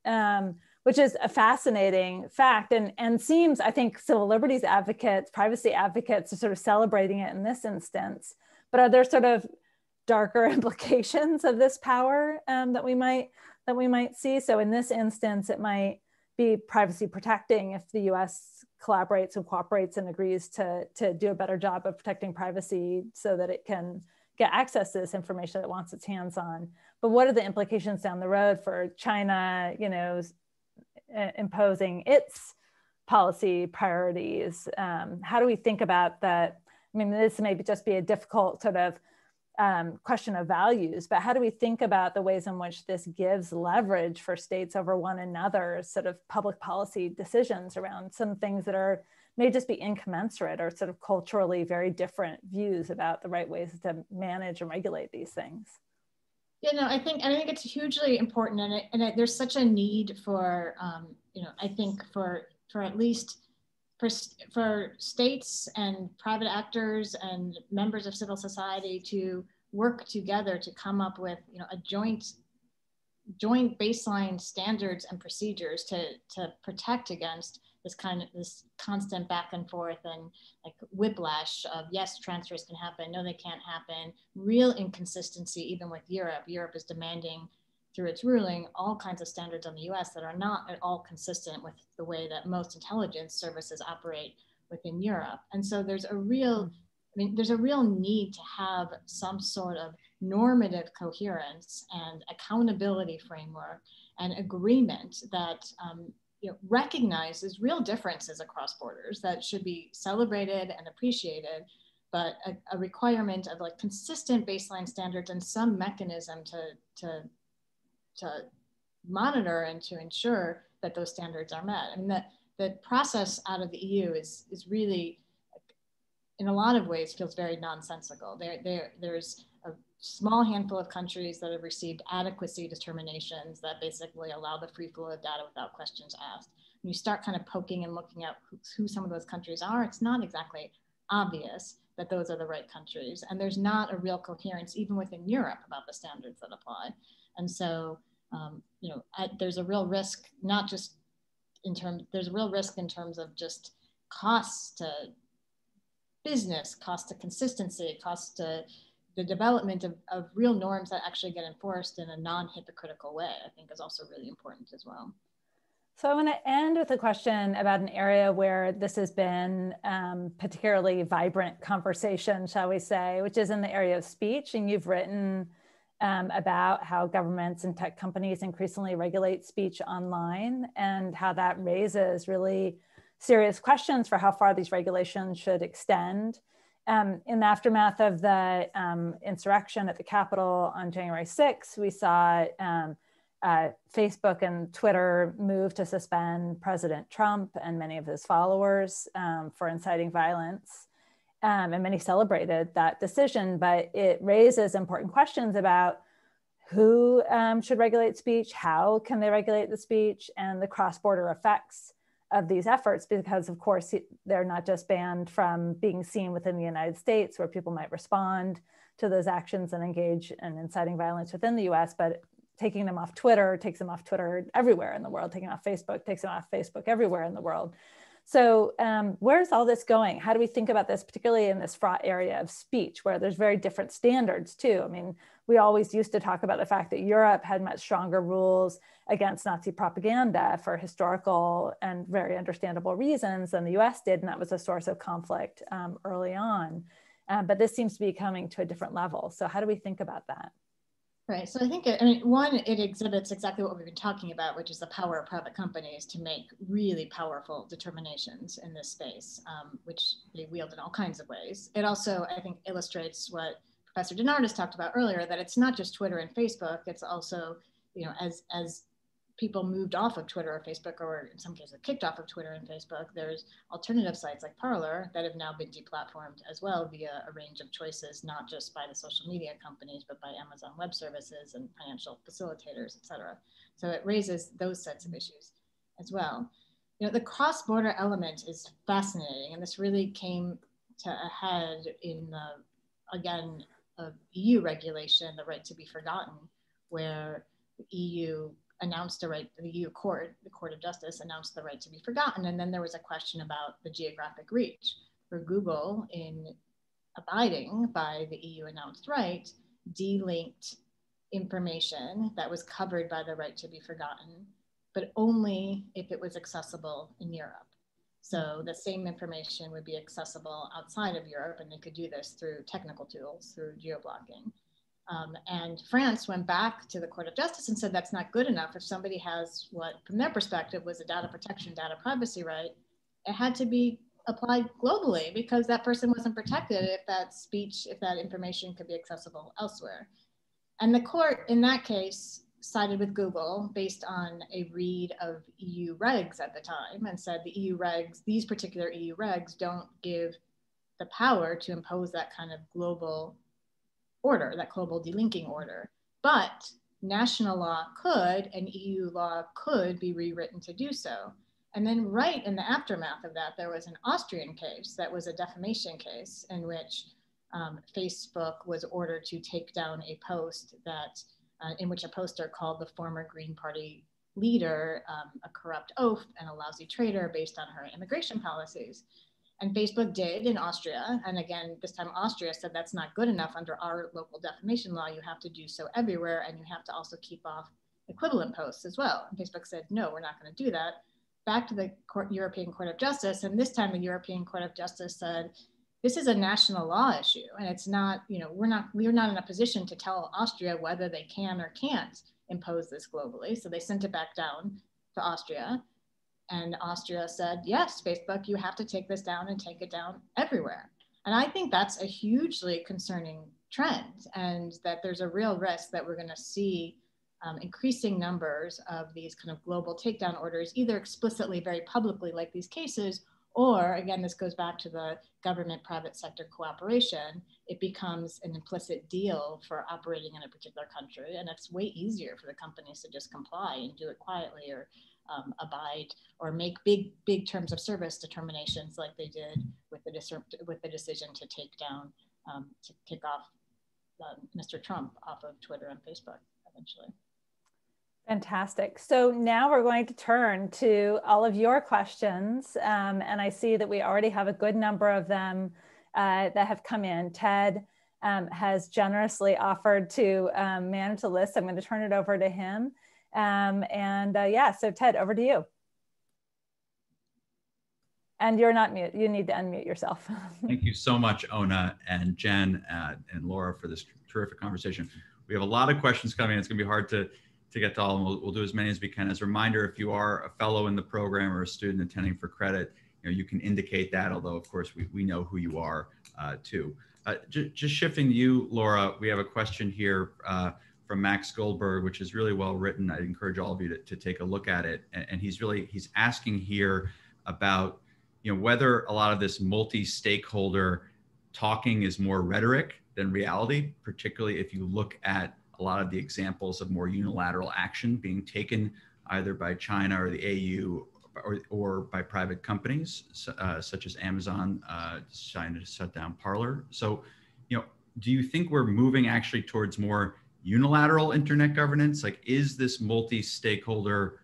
which is a fascinating fact, and seems, I think, civil liberties advocates, privacy advocates are sort of celebrating it in this instance. But are there sort of darker implications of this power that we might see? So in this instance, it might be privacy protecting if the US collaborates and cooperates and agrees to do a better job of protecting privacy so that it can get access to this information that it wants its hands on. But what are the implications down the road for China, you know, imposing its policy priorities? How do we think about that? I mean, this may just be a difficult sort of question of values, but how do we think about the ways in which this gives leverage for states over one another's sort of public policy decisions around some things that may just be incommensurate or sort of culturally very different views about the right ways to manage and regulate these things? Yeah, no, I think it's hugely important, and there's such a need for, you know, I think for at least for states and private actors and members of civil society to work together to come up with, you know, a joint baseline standards and procedures to protect against this constant back and forth and like whiplash of yes, transfers can happen, no, they can't happen, real inconsistency even with Europe. Europe is demanding through its ruling all kinds of standards on the US that are not at all consistent with the way that most intelligence services operate within Europe. And so there's a real need to have some sort of normative coherence and accountability framework and agreement that you know, recognizes real differences across borders that should be celebrated and appreciated, but a requirement of like consistent baseline standards and some mechanism to monitor and to ensure that those standards are met. I mean, the process out of the EU is really, in a lot of ways, feels very nonsensical. There's a small handful of countries that have received adequacy determinations that basically allow the free flow of data without questions asked. When you start kind of poking and looking at who some of those countries are, it's not exactly obvious that those are the right countries. And there's not a real coherence even within Europe about the standards that apply. And so, you know, there's a real risk, not just there's a real risk in terms of just costs to business, cost to consistency, cost to the development of real norms that actually get enforced in a non-hypocritical way, I think is also really important as well. So I want to end with a question about an area where this has been particularly vibrant conversation, shall we say, which is in the area of speech. And you've written about how governments and tech companies increasingly regulate speech online and how that raises really serious questions for how far these regulations should extend. In the aftermath of the insurrection at the Capitol on January 6th, we saw Facebook and Twitter move to suspend President Trump and many of his followers for inciting violence. And many celebrated that decision, but it raises important questions about who should regulate speech, how can they regulate the speech, and the cross-border effects of these efforts, because of course, they're not just banned from being seen within the United States where people might respond to those actions and engage in inciting violence within the US, but taking them off Twitter takes them off Twitter everywhere in the world, taking off Facebook takes them off Facebook everywhere in the world. So where's all this going? How do we think about this, particularly in this fraught area of speech, where there's very different standards too? I mean, we always used to talk about the fact that Europe had much stronger rules against Nazi propaganda for historical and very understandable reasons than the US did, and that was a source of conflict early on. But this seems to be coming to a different level. So how do we think about that? Right. So I think, I mean, one, it exhibits exactly what we've been talking about, which is the power of private companies to make really powerful determinations in this space, which they wield in all kinds of ways. It also, I think, illustrates what Professor Dinardis talked about earlier, that it's not just Twitter and Facebook. It's also, you know, as people moved off of Twitter or Facebook, or in some cases kicked off of Twitter and Facebook, there's alternative sites like Parler that have now been deplatformed as well via a range of choices, not just by the social media companies, but by Amazon Web Services and financial facilitators, et cetera. So it raises those sets of issues as well. You know, the cross-border element is fascinating, and this really came to a head in the, again, EU regulation, the right to be forgotten, where the EU announced the right, the EU court, the Court of Justice announced the right to be forgotten. And then there was a question about the geographic reach for Google in abiding by the EU announced right, delinked information that was covered by the right to be forgotten, but only if it was accessible in Europe. So the same information would be accessible outside of Europe, and they could do this through technical tools, through geo-blocking. And France went back to the Court of Justice and said that's not good enough. If somebody has what, from their perspective, was a data protection, data privacy right, it had to be applied globally because that person wasn't protected if that speech, if that information could be accessible elsewhere. And the court, in that case, sided with Google based on a read of EU regs at the time and said the EU regs, these particular EU regs don't give the power to impose that kind of global order, that global delinking order, but national law could, and EU law could be rewritten to do so. And then right in the aftermath of that, there was an Austrian case that was a defamation case in which Facebook was ordered to take down a post that, in which a poster called the former Green Party leader a corrupt oaf and a lousy traitor based on her immigration policies. And Facebook did in Austria. And again, this time Austria said that's not good enough under our local defamation law. You have to do so everywhere. And you have to also keep off equivalent posts as well. And Facebook said, no, we're not going to do that. Back to the European Court of Justice. And this time the European Court of Justice said, this is a national law issue. And it's not, you know, we're not in a position to tell Austria whether they can or can't impose this globally. So they sent it back down to Austria. And Austria said, yes, Facebook, you have to take this down and take it down everywhere. And I think that's a hugely concerning trend, and that there's a real risk that we're going to see increasing numbers of these kind of global takedown orders, either explicitly, very publicly, like these cases, or again, this goes back to the government-private sector cooperation. It becomes an implicit deal for operating in a particular country, and it's way easier for the companies to just comply and do it quietly, or abide or make big terms of service determinations like they did with the decision to take down, to kick off Mr. Trump off of Twitter and Facebook eventually. Fantastic. So now we're going to turn to all of your questions. And I see that we already have a good number of them that have come in. Ted has generously offered to manage the list. I'm going to turn it over to him. Yeah, so Ted, over to you. And you're not mute. You need to unmute yourself. Thank you so much, Ona and Jen and Laura, for this terrific conversation. We have a lot of questions coming. It's going to be hard to get to all, and we'll do as many as we can. As a reminder, if you are a fellow in the program or a student attending for credit, you know, you can indicate that, although of course we know who you are too. Just shifting to you, Laura, we have a question here from Max Goldberg, which is really well written. I'd encourage all of you to take a look at it. And he's asking here about, you know, whether a lot of this multi-stakeholder talking is more rhetoric than reality, particularly if you look at a lot of the examples of more unilateral action being taken either by China or the AU or by private companies such as Amazon trying to shut down Parler. So, you know, do you think we're moving actually towards more unilateral internet governance? Like, is this multi-stakeholder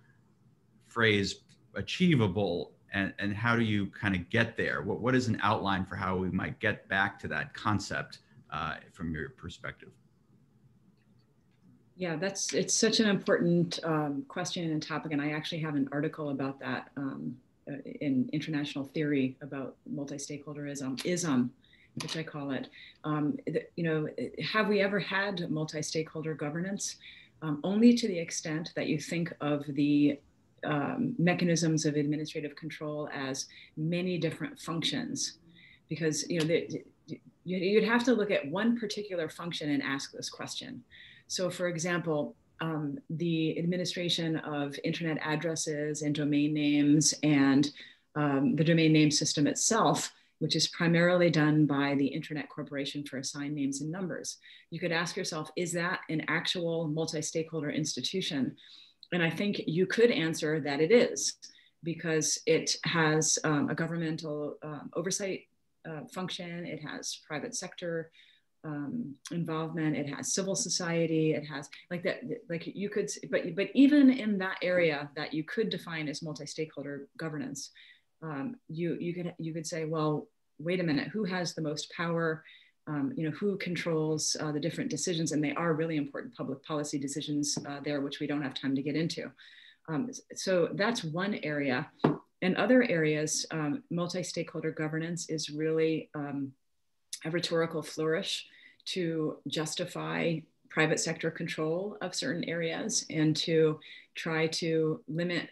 phrase achievable, and how do you kind of get there? What is an outline for how we might get back to that concept from your perspective? Yeah, it's such an important question and topic, and I actually have an article about that in International Theory about multi-stakeholderism. which I call it. You know, have we ever had multi-stakeholder governance? Only to the extent that you think of the mechanisms of administrative control as many different functions, because you know you'd have to look at one particular function and ask this question. So, for example, the administration of internet addresses and domain names and the domain name system itself, which is primarily done by the Internet Corporation for Assigned Names and Numbers. You could ask yourself, is that an actual multi-stakeholder institution? And I think you could answer that it is, because it has a governmental oversight function, it has private sector involvement, it has civil society, it has like that, like you could, but even in that area that you could define as multi-stakeholder governance, you could say, well, wait a minute, who has the most power? You know, who controls the different decisions? And they are really important public policy decisions there, which we don't have time to get into. So that's one area. In other areas, multi-stakeholder governance is really a rhetorical flourish to justify private sector control of certain areas and to try to limit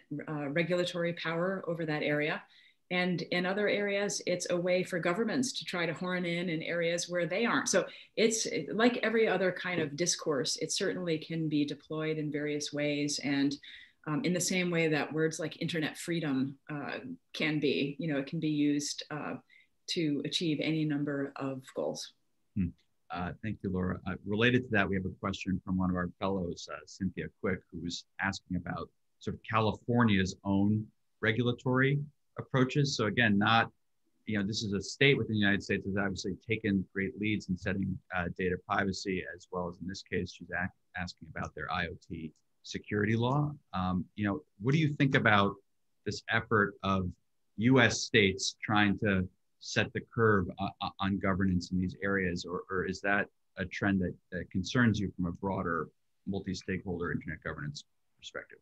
regulatory power over that area. And in other areas, it's a way for governments to try to horn in areas where they aren't. So it's like every other kind of discourse, it certainly can be deployed in various ways. And in the same way that words like internet freedom can be, you know, it can be used to achieve any number of goals. Thank you, Laura. Related to that, we have a question from one of our fellows, Cynthia Quick, who's asking about sort of California's own regulatory approaches. So again, not, you know, this is a state within the United States that's obviously taken great leads in setting data privacy, as well as in this case, she's asking about their IoT security law. You know, what do you think about this effort of US states trying to set the curve on governance in these areas, or is that a trend that concerns you from a broader multi-stakeholder internet governance perspective?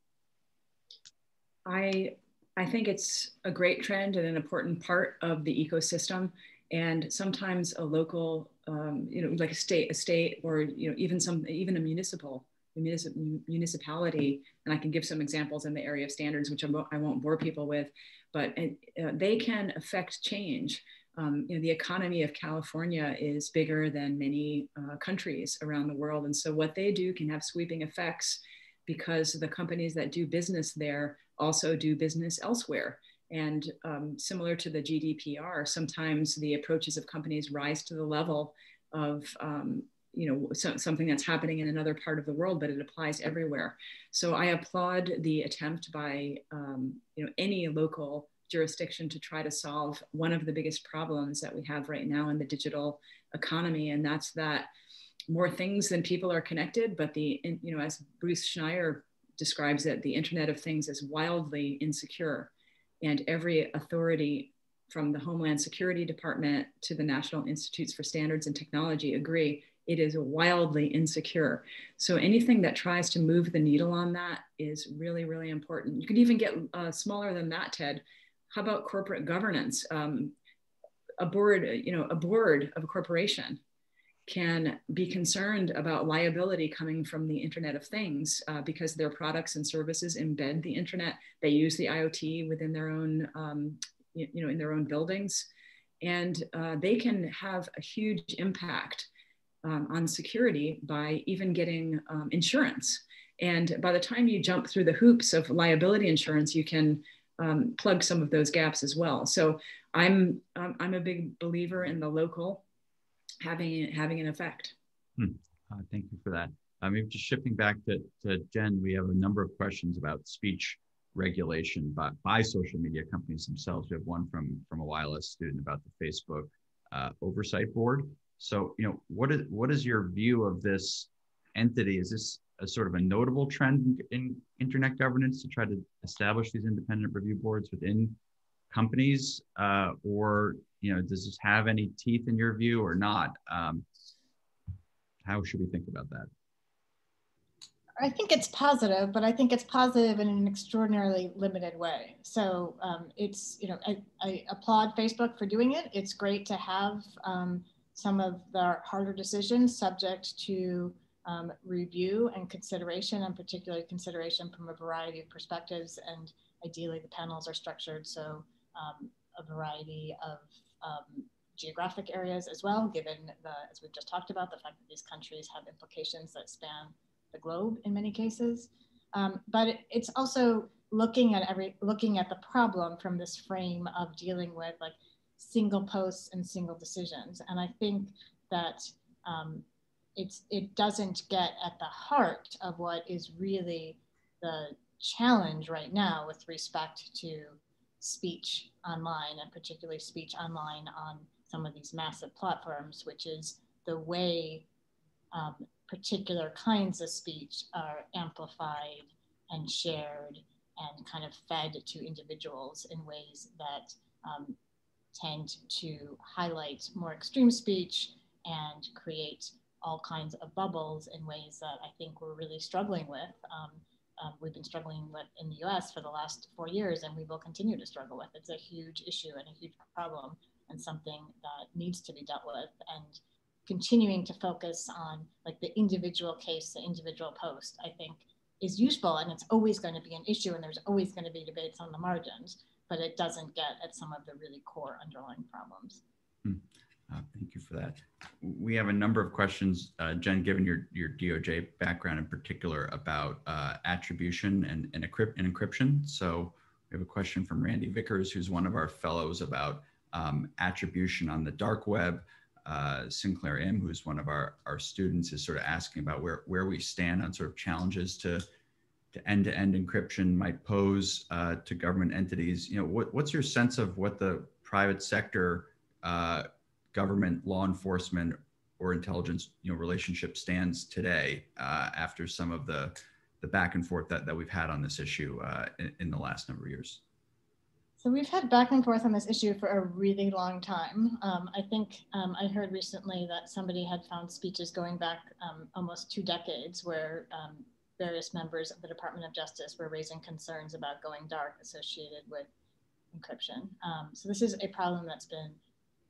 I think it's a great trend and an important part of the ecosystem. And sometimes a local, you know, like a state, or you know, even a municipality, and I can give some examples in the area of standards, which I won't bore people with, but they can affect change. You know, the economy of California is bigger than many countries around the world, and so what they do can have sweeping effects, because the companies that do business there also do business elsewhere. And similar to the GDPR, sometimes the approaches of companies rise to the level of you know, something that's happening in another part of the world, but it applies everywhere. So I applaud the attempt by you know, any local jurisdiction to try to solve one of the biggest problems that we have right now in the digital economy, and that's that more things than people are connected, but you know, as Bruce Schneier describes it, the Internet of Things is wildly insecure, and every authority from the Homeland Security Department to the National Institutes for Standards and Technology agree it is wildly insecure. So anything that tries to move the needle on that is really, really important. You could even get smaller than that, Ted. How about corporate governance? A board, you know, a board of a corporation can be concerned about liability coming from the Internet of Things because their products and services embed the internet. They use the IoT within their own, you know, in their own buildings, and they can have a huge impact on security by even getting insurance. And by the time you jump through the hoops of liability insurance, you can plug some of those gaps as well. So I'm a big believer in the local having an effect. Thank you for that. Maybe just shifting back to Jen, we have a number of questions about speech regulation by social media companies themselves. We have one from a wireless student about the Facebook oversight board. So, you know, what is your view of this entity? Is this a sort of a notable trend in internet governance to try to establish these independent review boards within companies, or, you know, does this have any teeth in your view or not? How should we think about that? I think it's positive, but I think it's positive in an extraordinarily limited way. So it's, you know, I applaud Facebook for doing it. It's great to have some of the harder decisions subject to review and consideration, and particularly consideration from a variety of perspectives. And ideally the panels are structured so a variety of geographic areas as well, given as we've just talked about, the fact that these countries have implications that span the globe in many cases. But it's also looking at the problem from this frame of dealing with like single posts and single decisions. And I think that it doesn't get at the heart of what is really the challenge right now with respect to speech online, and particularly speech online on some of these massive platforms, which is the way particular kinds of speech are amplified and shared and kind of fed to individuals in ways that tend to highlight more extreme speech and create all kinds of bubbles in ways that I think we're really struggling with. We've been struggling with in the US for the last 4 years, and we will continue to struggle with. It's a huge issue and a huge problem, and something that needs to be dealt with. And continuing to focus on like the individual case, the individual post, I think is useful, and it's always going to be an issue, and there's always going to be debates on the margins, but it doesn't get at some of the really core underlying problems. Thank you for that. We have a number of questions, Jen, given your DOJ background in particular, about attribution and encryption. So we have a question from Randy Vickers, who's one of our fellows, about attribution on the dark web. Sinclair M, who's one of our students, is sort of asking about where we stand on sort of challenges to end-to-end encryption might pose to government entities. You know, what's your sense of what the private sector, government, law enforcement, or intelligence, relationship stands today after some of the back and forth that we've had on this issue in the last number of years? So we've had back and forth on this issue for a really long time. I think I heard recently that somebody had found speeches going back almost 2 decades where various members of the Department of Justice were raising concerns about going dark associated with encryption. So this is a problem that's been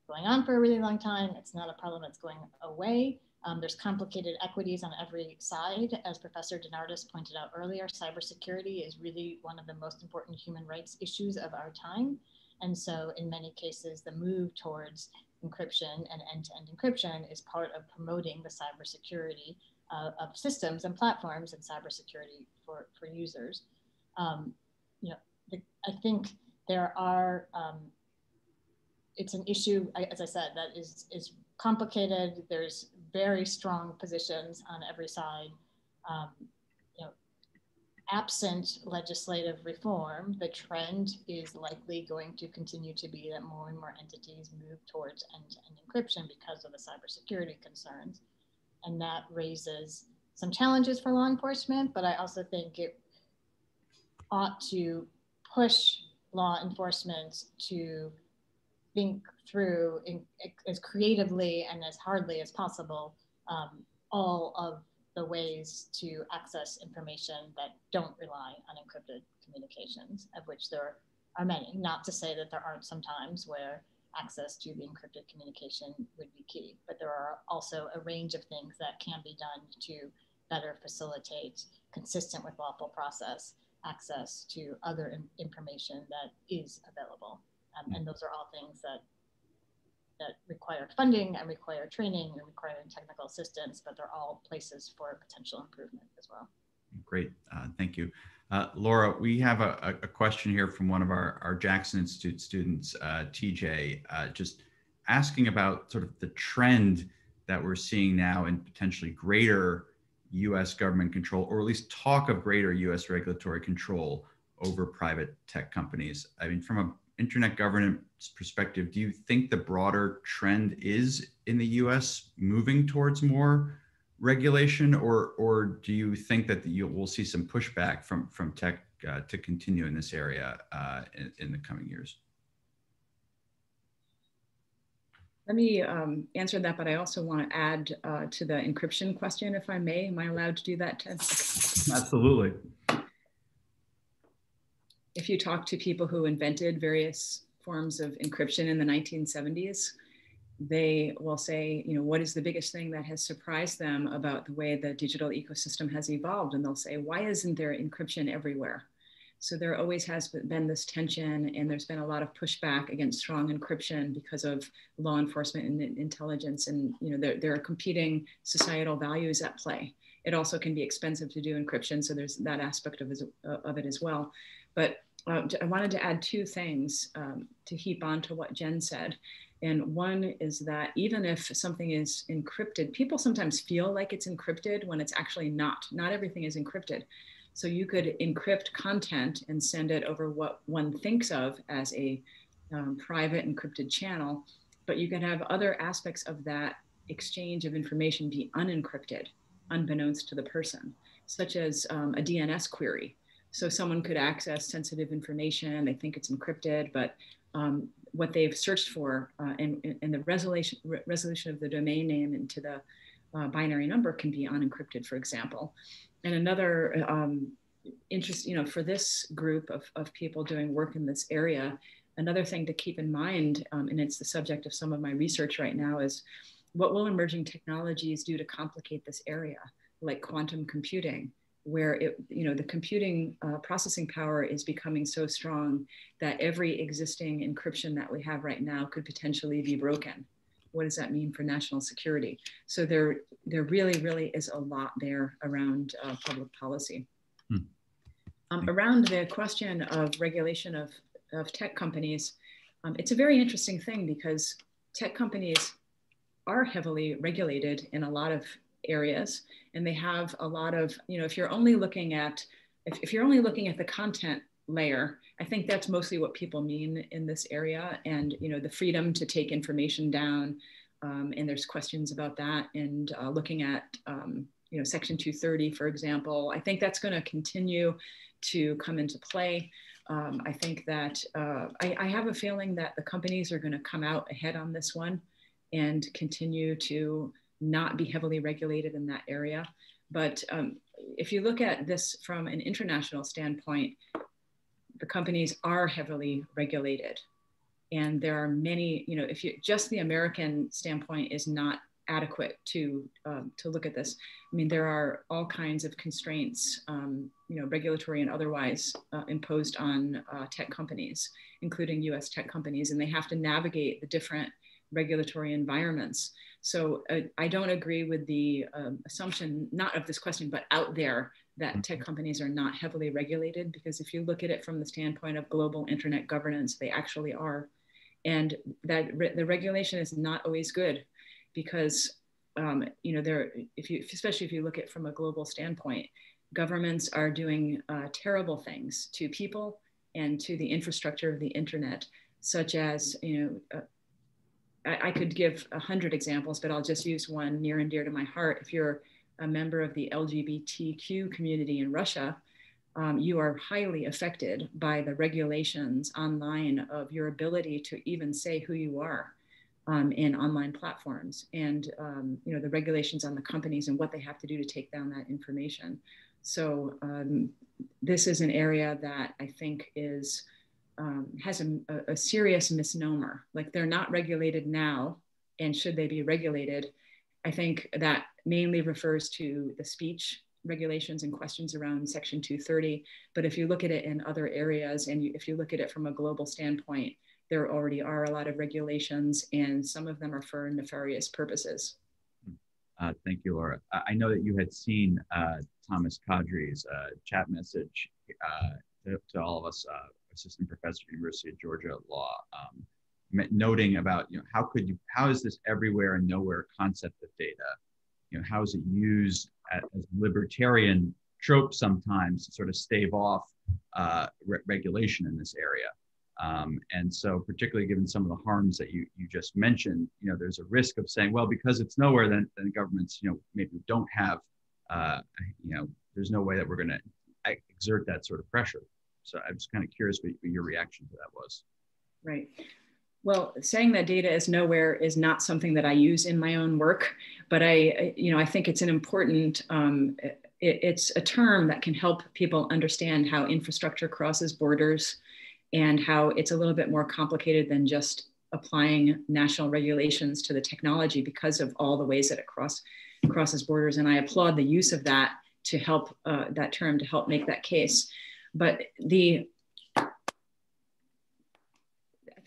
going on for a really long time. It's not a problem that's going away. There's complicated equities on every side. As Professor Dinardis pointed out earlier, cybersecurity is really one of the most important human rights issues of our time. And so in many cases, the move towards encryption and end-to-end encryption is part of promoting the cybersecurity of systems and platforms and cybersecurity for users. I think there are, it's an issue, as I said, that is complicated. There's very strong positions on every side. Absent legislative reform, the trend is likely going to continue to be that more and more entities move towards end-to-end encryption because of the cybersecurity concerns. And that raises some challenges for law enforcement, but I also think it ought to push law enforcement to think through as creatively and as hardly as possible all of the ways to access information that don't rely on encrypted communications, of which there are many. Not to say that there aren't some times where access to the encrypted communication would be key, but there are also a range of things that can be done to better facilitate, consistent with lawful process, access to other information that is available. And those are all things that require funding and require training and require technical assistance, but they're all places for potential improvement as well. Great, thank you. Laura, we have a question here from one of our Jackson Institute students, TJ, just asking about sort of the trend that we're seeing now in potentially greater US government control, or at least talk of greater US regulatory control over private tech companies. I mean, from an internet governance perspective, do you think the broader trend is in the US moving towards more regulation, or do you think that we'll see some pushback from tech to continue in this area in the coming years? Let me answer that, but I also want to add to the encryption question, if I may. Am I allowed to do that, Ted? Absolutely. If you talk to people who invented various forms of encryption in the 1970s, they will say, you know, what is the biggest thing that has surprised them about the way the digital ecosystem has evolved? And they'll say, why isn't there encryption everywhere? So there always has been this tension, and there's been a lot of pushback against strong encryption because of law enforcement and intelligence. And, you know, there are competing societal values at play. It also can be expensive to do encryption. So there's that aspect of it as well. But I wanted to add two things to heap on to what Jen said. And one is that even if something is encrypted, people sometimes feel like it's encrypted when it's actually not. Not everything is encrypted. So you could encrypt content and send it over what one thinks of as a private encrypted channel, but you can have other aspects of that exchange of information be unencrypted, unbeknownst to the person, such as a DNS query. So someone could access sensitive information, they think it's encrypted, but what they've searched for and the resolution of the domain name into the binary number can be unencrypted, for example. And another interest, you know, for this group of people doing work in this area, another thing to keep in mind, and it's the subject of some of my research right now, is what will emerging technologies do to complicate this area, like quantum computing, where the computing processing power is becoming so strong that every existing encryption that we have right now could potentially be broken. What does that mean for national security? So there really is a lot there around public policy. Around the question of regulation of tech companies, it's a very interesting thing because tech companies are heavily regulated in a lot of areas, and they have a lot of, you know, if you're only looking at the content layer, I think that's mostly what people mean in this area. And, you know, the freedom to take information down, and there's questions about that, and looking at, you know, Section 230, for example, I think that's going to continue to come into play. I think that I have a feeling that the companies are going to come out ahead on this one and continue to not be heavily regulated in that area. But if you look at this from an international standpoint, the companies are heavily regulated. And there are many, you know, if you just the American standpoint is not adequate to look at this. I mean, there are all kinds of constraints, you know, regulatory and otherwise, imposed on tech companies, including US tech companies, and they have to navigate the different regulatory environments. So I don't agree with the assumption, not of this question, but out there, that tech companies are not heavily regulated, because if you look at it from the standpoint of global internet governance, they actually are. And that the regulation is not always good, because you know, especially if you look at it from a global standpoint, governments are doing terrible things to people and to the infrastructure of the internet, such as, you know, I could give 100 examples, but I'll just use one near and dear to my heart. If you're a member of the LGBTQ community in Russia, you are highly affected by the regulations online of your ability to even say who you are in online platforms, and you know, the regulations on the companies and what they have to do to take down that information. So this is an area that I think is has a serious misnomer. Like, they're not regulated now, and should they be regulated? I think that mainly refers to the speech regulations and questions around Section 230. But if you look at it in other areas, and if you look at it from a global standpoint, there already are a lot of regulations, and some of them are for nefarious purposes. Thank you, Laura. I know that you had seen Thomas Kadri's chat message to all of us, assistant professor at the University of Georgia Law, noting about, you know, how is this everywhere and nowhere concept of data? You know, how is it used as libertarian trope sometimes to sort of stave off regulation in this area? And so, particularly given some of the harms that you just mentioned, you know, there's a risk of saying, well, because it's nowhere, then governments, you know, maybe don't have, you know, there's no way that we're going to exert that sort of pressure. So I'm just kind of curious what your reaction to that was. Right. Well, saying that data is nowhere is not something that I use in my own work, but I think it's an important, it's a term that can help people understand how infrastructure crosses borders, and how it's a little bit more complicated than just applying national regulations to the technology because of all the ways that it crosses borders. And I applaud the use of that to help that term to help make that case. But I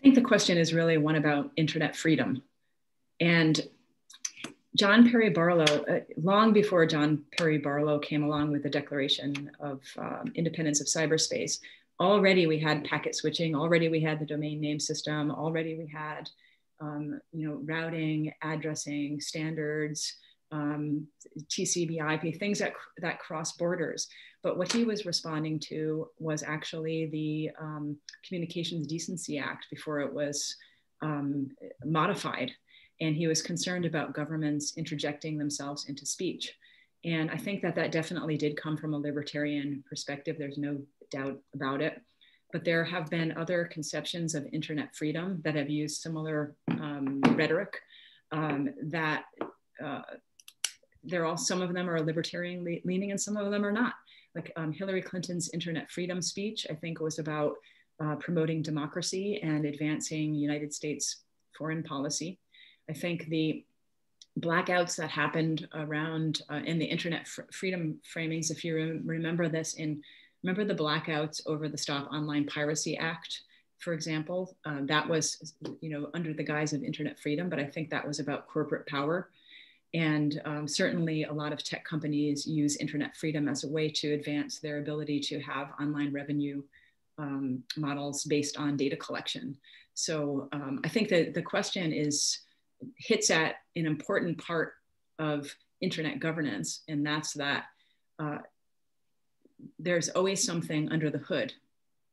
think the question is really one about internet freedom. And John Perry Barlow, long before John Perry Barlow came along with the Declaration of Independence of Cyberspace, already we had packet switching, already we had the domain name system, already we had routing, addressing standards, TCP/IP, things that cross borders. But what he was responding to was actually the Communications Decency Act before it was modified. And he was concerned about governments interjecting themselves into speech. And I think that definitely did come from a libertarian perspective. There's no doubt about it. But there have been other conceptions of internet freedom that have used similar rhetoric that some of them are libertarian leaning and some of them are not. Like Hillary Clinton's internet freedom speech, I think, was about promoting democracy and advancing United States foreign policy. I think the blackouts that happened around in the internet freedom framings, if you remember this, remember the blackouts over the Stop Online Piracy Act, for example, that was under the guise of internet freedom, but I think that was about corporate power. And certainly a lot of tech companies use internet freedom as a way to advance their ability to have online revenue models based on data collection. So I think that the question hits at an important part of internet governance, and that's that there's always something under the hood.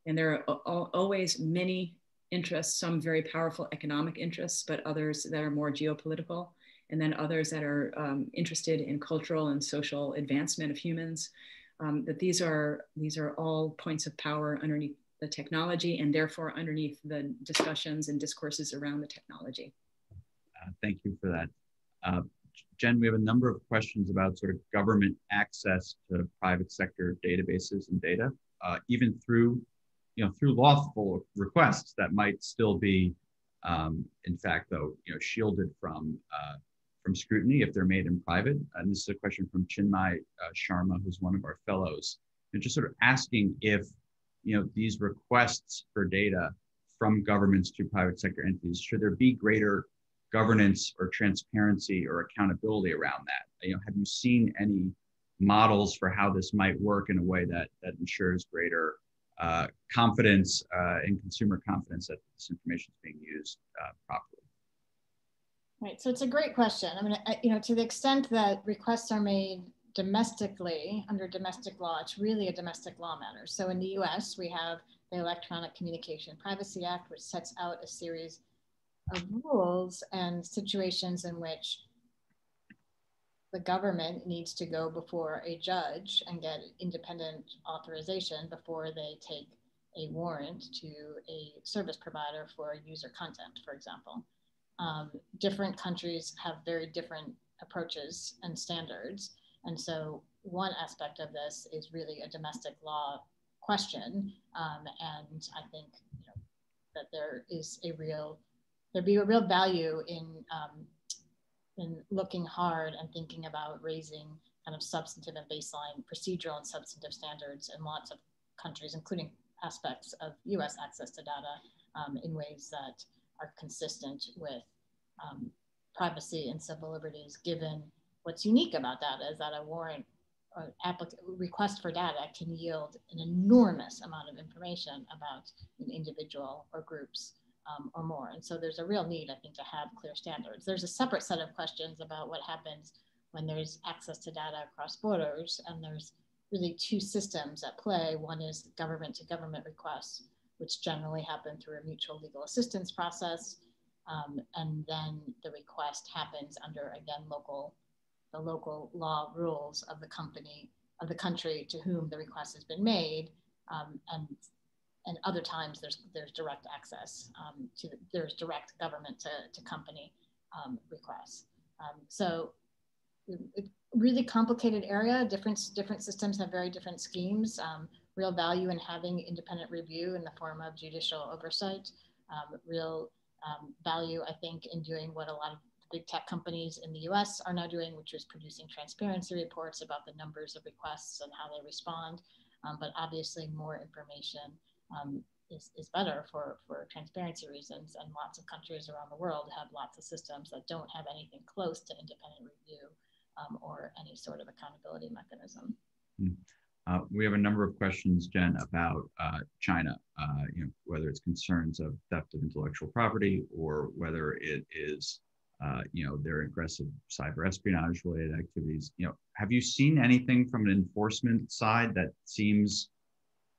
And there are always many interests, some very powerful economic interests, but others that are more geopolitical, and then others that are interested in cultural and social advancement of humans. That these are all points of power underneath the technology, and therefore underneath the discussions and discourses around the technology. Thank you for that. Jen, we have a number of questions about sort of government access to private sector databases and data, even through lawful requests that might still be, in fact, though, shielded from scrutiny if they're made in private. And this is a question from Chinmay Sharma, who's one of our fellows, and just sort of asking if these requests for data from governments to private sector entities, should there be greater governance or transparency or accountability around that? Have you seen any models for how this might work in a way that ensures greater confidence and consumer confidence that this information is being used properly? Right, so it's a great question. I mean, to the extent that requests are made domestically under domestic law, it's really a domestic law matter. So in the US, we have the Electronic Communication Privacy Act, which sets out a series of rules and situations in which the government needs to go before a judge and get independent authorization before they take a warrant to a service provider for user content, for example. Different countries have very different approaches and standards. And so one aspect of this is really a domestic law question. And I think that there'd be a real value in looking hard and thinking about raising kind of substantive and baseline procedural and substantive standards in lots of countries, including aspects of US access to data in ways that are consistent with privacy and civil liberties, given what's unique about data is that a warrant or request for data can yield an enormous amount of information about an individual or groups or more. And so there's a real need, I think, to have clear standards. There's a separate set of questions about what happens when there's access to data across borders, and there's really two systems at play. One is government to government requests, which generally happen through a mutual legal assistance process. And then the request happens under, again, the local law rules of the country to whom the request has been made. And other times there's direct access there's direct government to company requests. So really complicated area. Different systems have very different schemes. Real value in having independent review in the form of judicial oversight. Real value, I think, in doing what a lot of big tech companies in the US are now doing, which is producing transparency reports about the numbers of requests and how they respond. But obviously more information is better for transparency reasons. And lots of countries around the world have lots of systems that don't have anything close to independent review or any sort of accountability mechanism. We have a number of questions, Jen, about China, whether it's concerns of theft of intellectual property or whether it is their aggressive cyber espionage related activities. Have you seen anything from an enforcement side that seems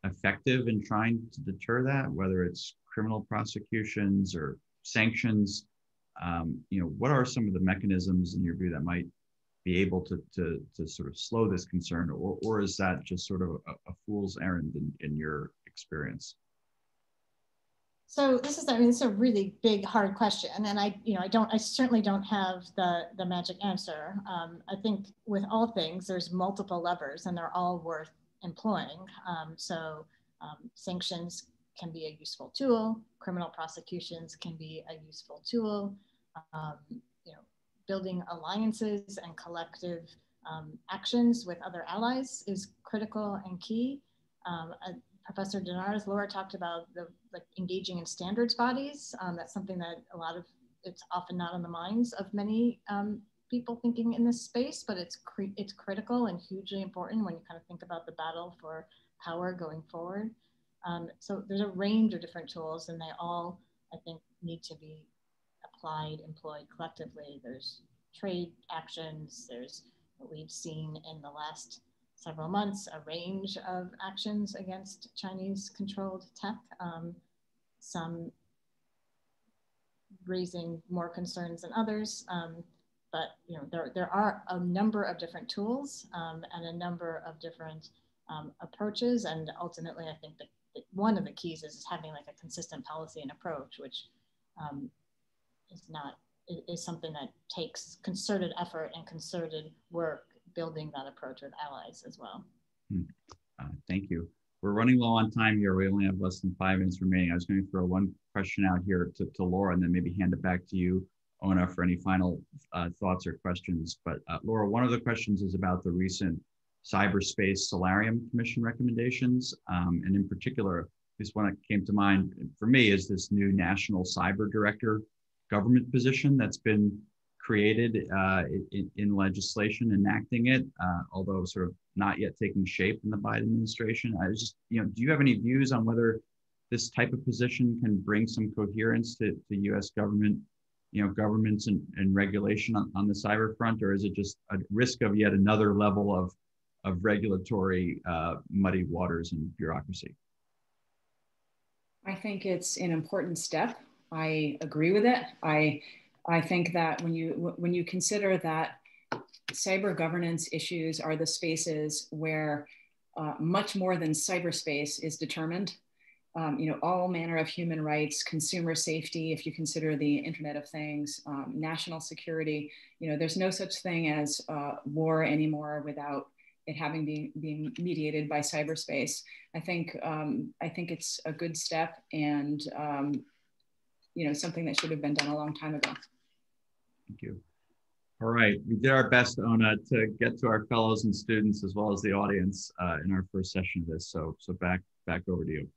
effective in trying to deter that, whether it's criminal prosecutions or sanctions? What are some of the mechanisms in your view that might be able to sort of slow this concern, or is that just sort of a fool's errand in your experience? So this is a really big, hard question, and I certainly don't have the magic answer. I think with all things, there's multiple levers, and they're all worth employing. Sanctions can be a useful tool. Criminal prosecutions can be a useful tool. Building alliances and collective actions with other allies is critical and key. Professor Dinardis, Laura talked about engaging in standards bodies. That's something that it's often not on the minds of many people thinking in this space, but it's critical and hugely important when you kind of think about the battle for power going forward. So there's a range of different tools, and they all, I think, need to be employed collectively. There's trade actions. There's what we've seen in the last several months, a range of actions against Chinese controlled tech, some raising more concerns than others. But there are a number of different tools and a number of different approaches. And ultimately, I think that one of the keys is having a consistent policy and approach, which is something that takes concerted effort and concerted work building that approach with allies as well. Thank you. We're running low on time here. We only have less than 5 minutes remaining. I was going to throw one question out here to Laura and then maybe hand it back to you, Ona, for any final thoughts or questions. But Laura, one of the questions is about the recent Cyberspace Solarium Commission recommendations. And in particular, this one that came to mind for me is this new National Cyber Director government position that's been created in legislation enacting it, although sort of not yet taking shape in the Biden administration. I was just, do you have any views on whether this type of position can bring some coherence to U.S. government, governments and regulation on the cyber front, or is it just a risk of yet another level of regulatory muddy waters and bureaucracy? I think it's an important step. I agree with it. I think that when you consider that cyber governance issues are the spaces where much more than cyberspace is determined, all manner of human rights, consumer safety, if you consider the Internet of Things, national security, there's no such thing as war anymore without it having being mediated by cyberspace. I think it's a good step and something that should have been done a long time ago. Thank you. All right, we did our best, Ona, to get to our fellows and students as well as the audience in our first session of this. So back over to you.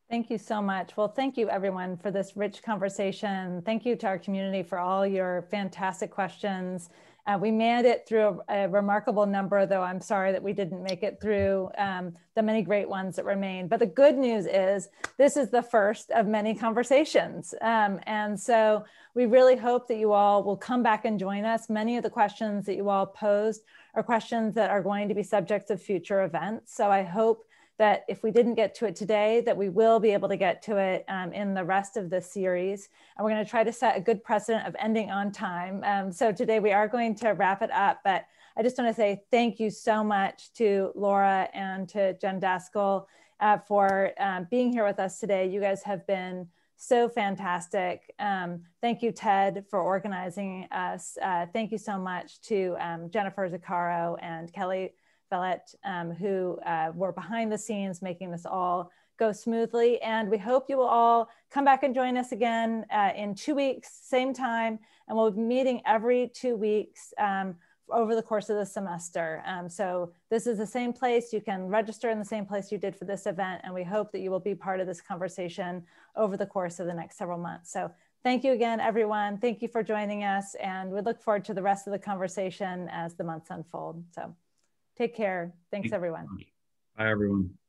Thank you so much. Well, thank you everyone for this rich conversation. Thank you to our community for all your fantastic questions. We made it through a remarkable number, though I'm sorry that we didn't make it through the many great ones that remain. But the good news is this is the first of many conversations. And so we really hope that you all will come back and join us. Many of the questions that you all posed are questions that are going to be subjects of future events. So I hope that if we didn't get to it today, that we will be able to get to it in the rest of the series. And we're going to try to set a good precedent of ending on time. So today we are going to wrap it up, but I just want to say thank you so much to Laura and to Jen Daskal for being here with us today. You guys have been so fantastic. Thank you, Ted, for organizing us. Thank you so much to Jennifer Zaccaro and Kelly Vellette, who were behind the scenes making this all go go smoothly. And we hope you will all come back and join us again in 2 weeks, same time. And we'll be meeting every 2 weeks over the course of the semester. So this is the same place. You can register in the same place you did for this event. And we hope that you will be part of this conversation over the course of the next several months. So thank you again, everyone. Thank you for joining us. And we look forward to the rest of the conversation as the months unfold. So take care. Thanks, everyone. Bye, everyone.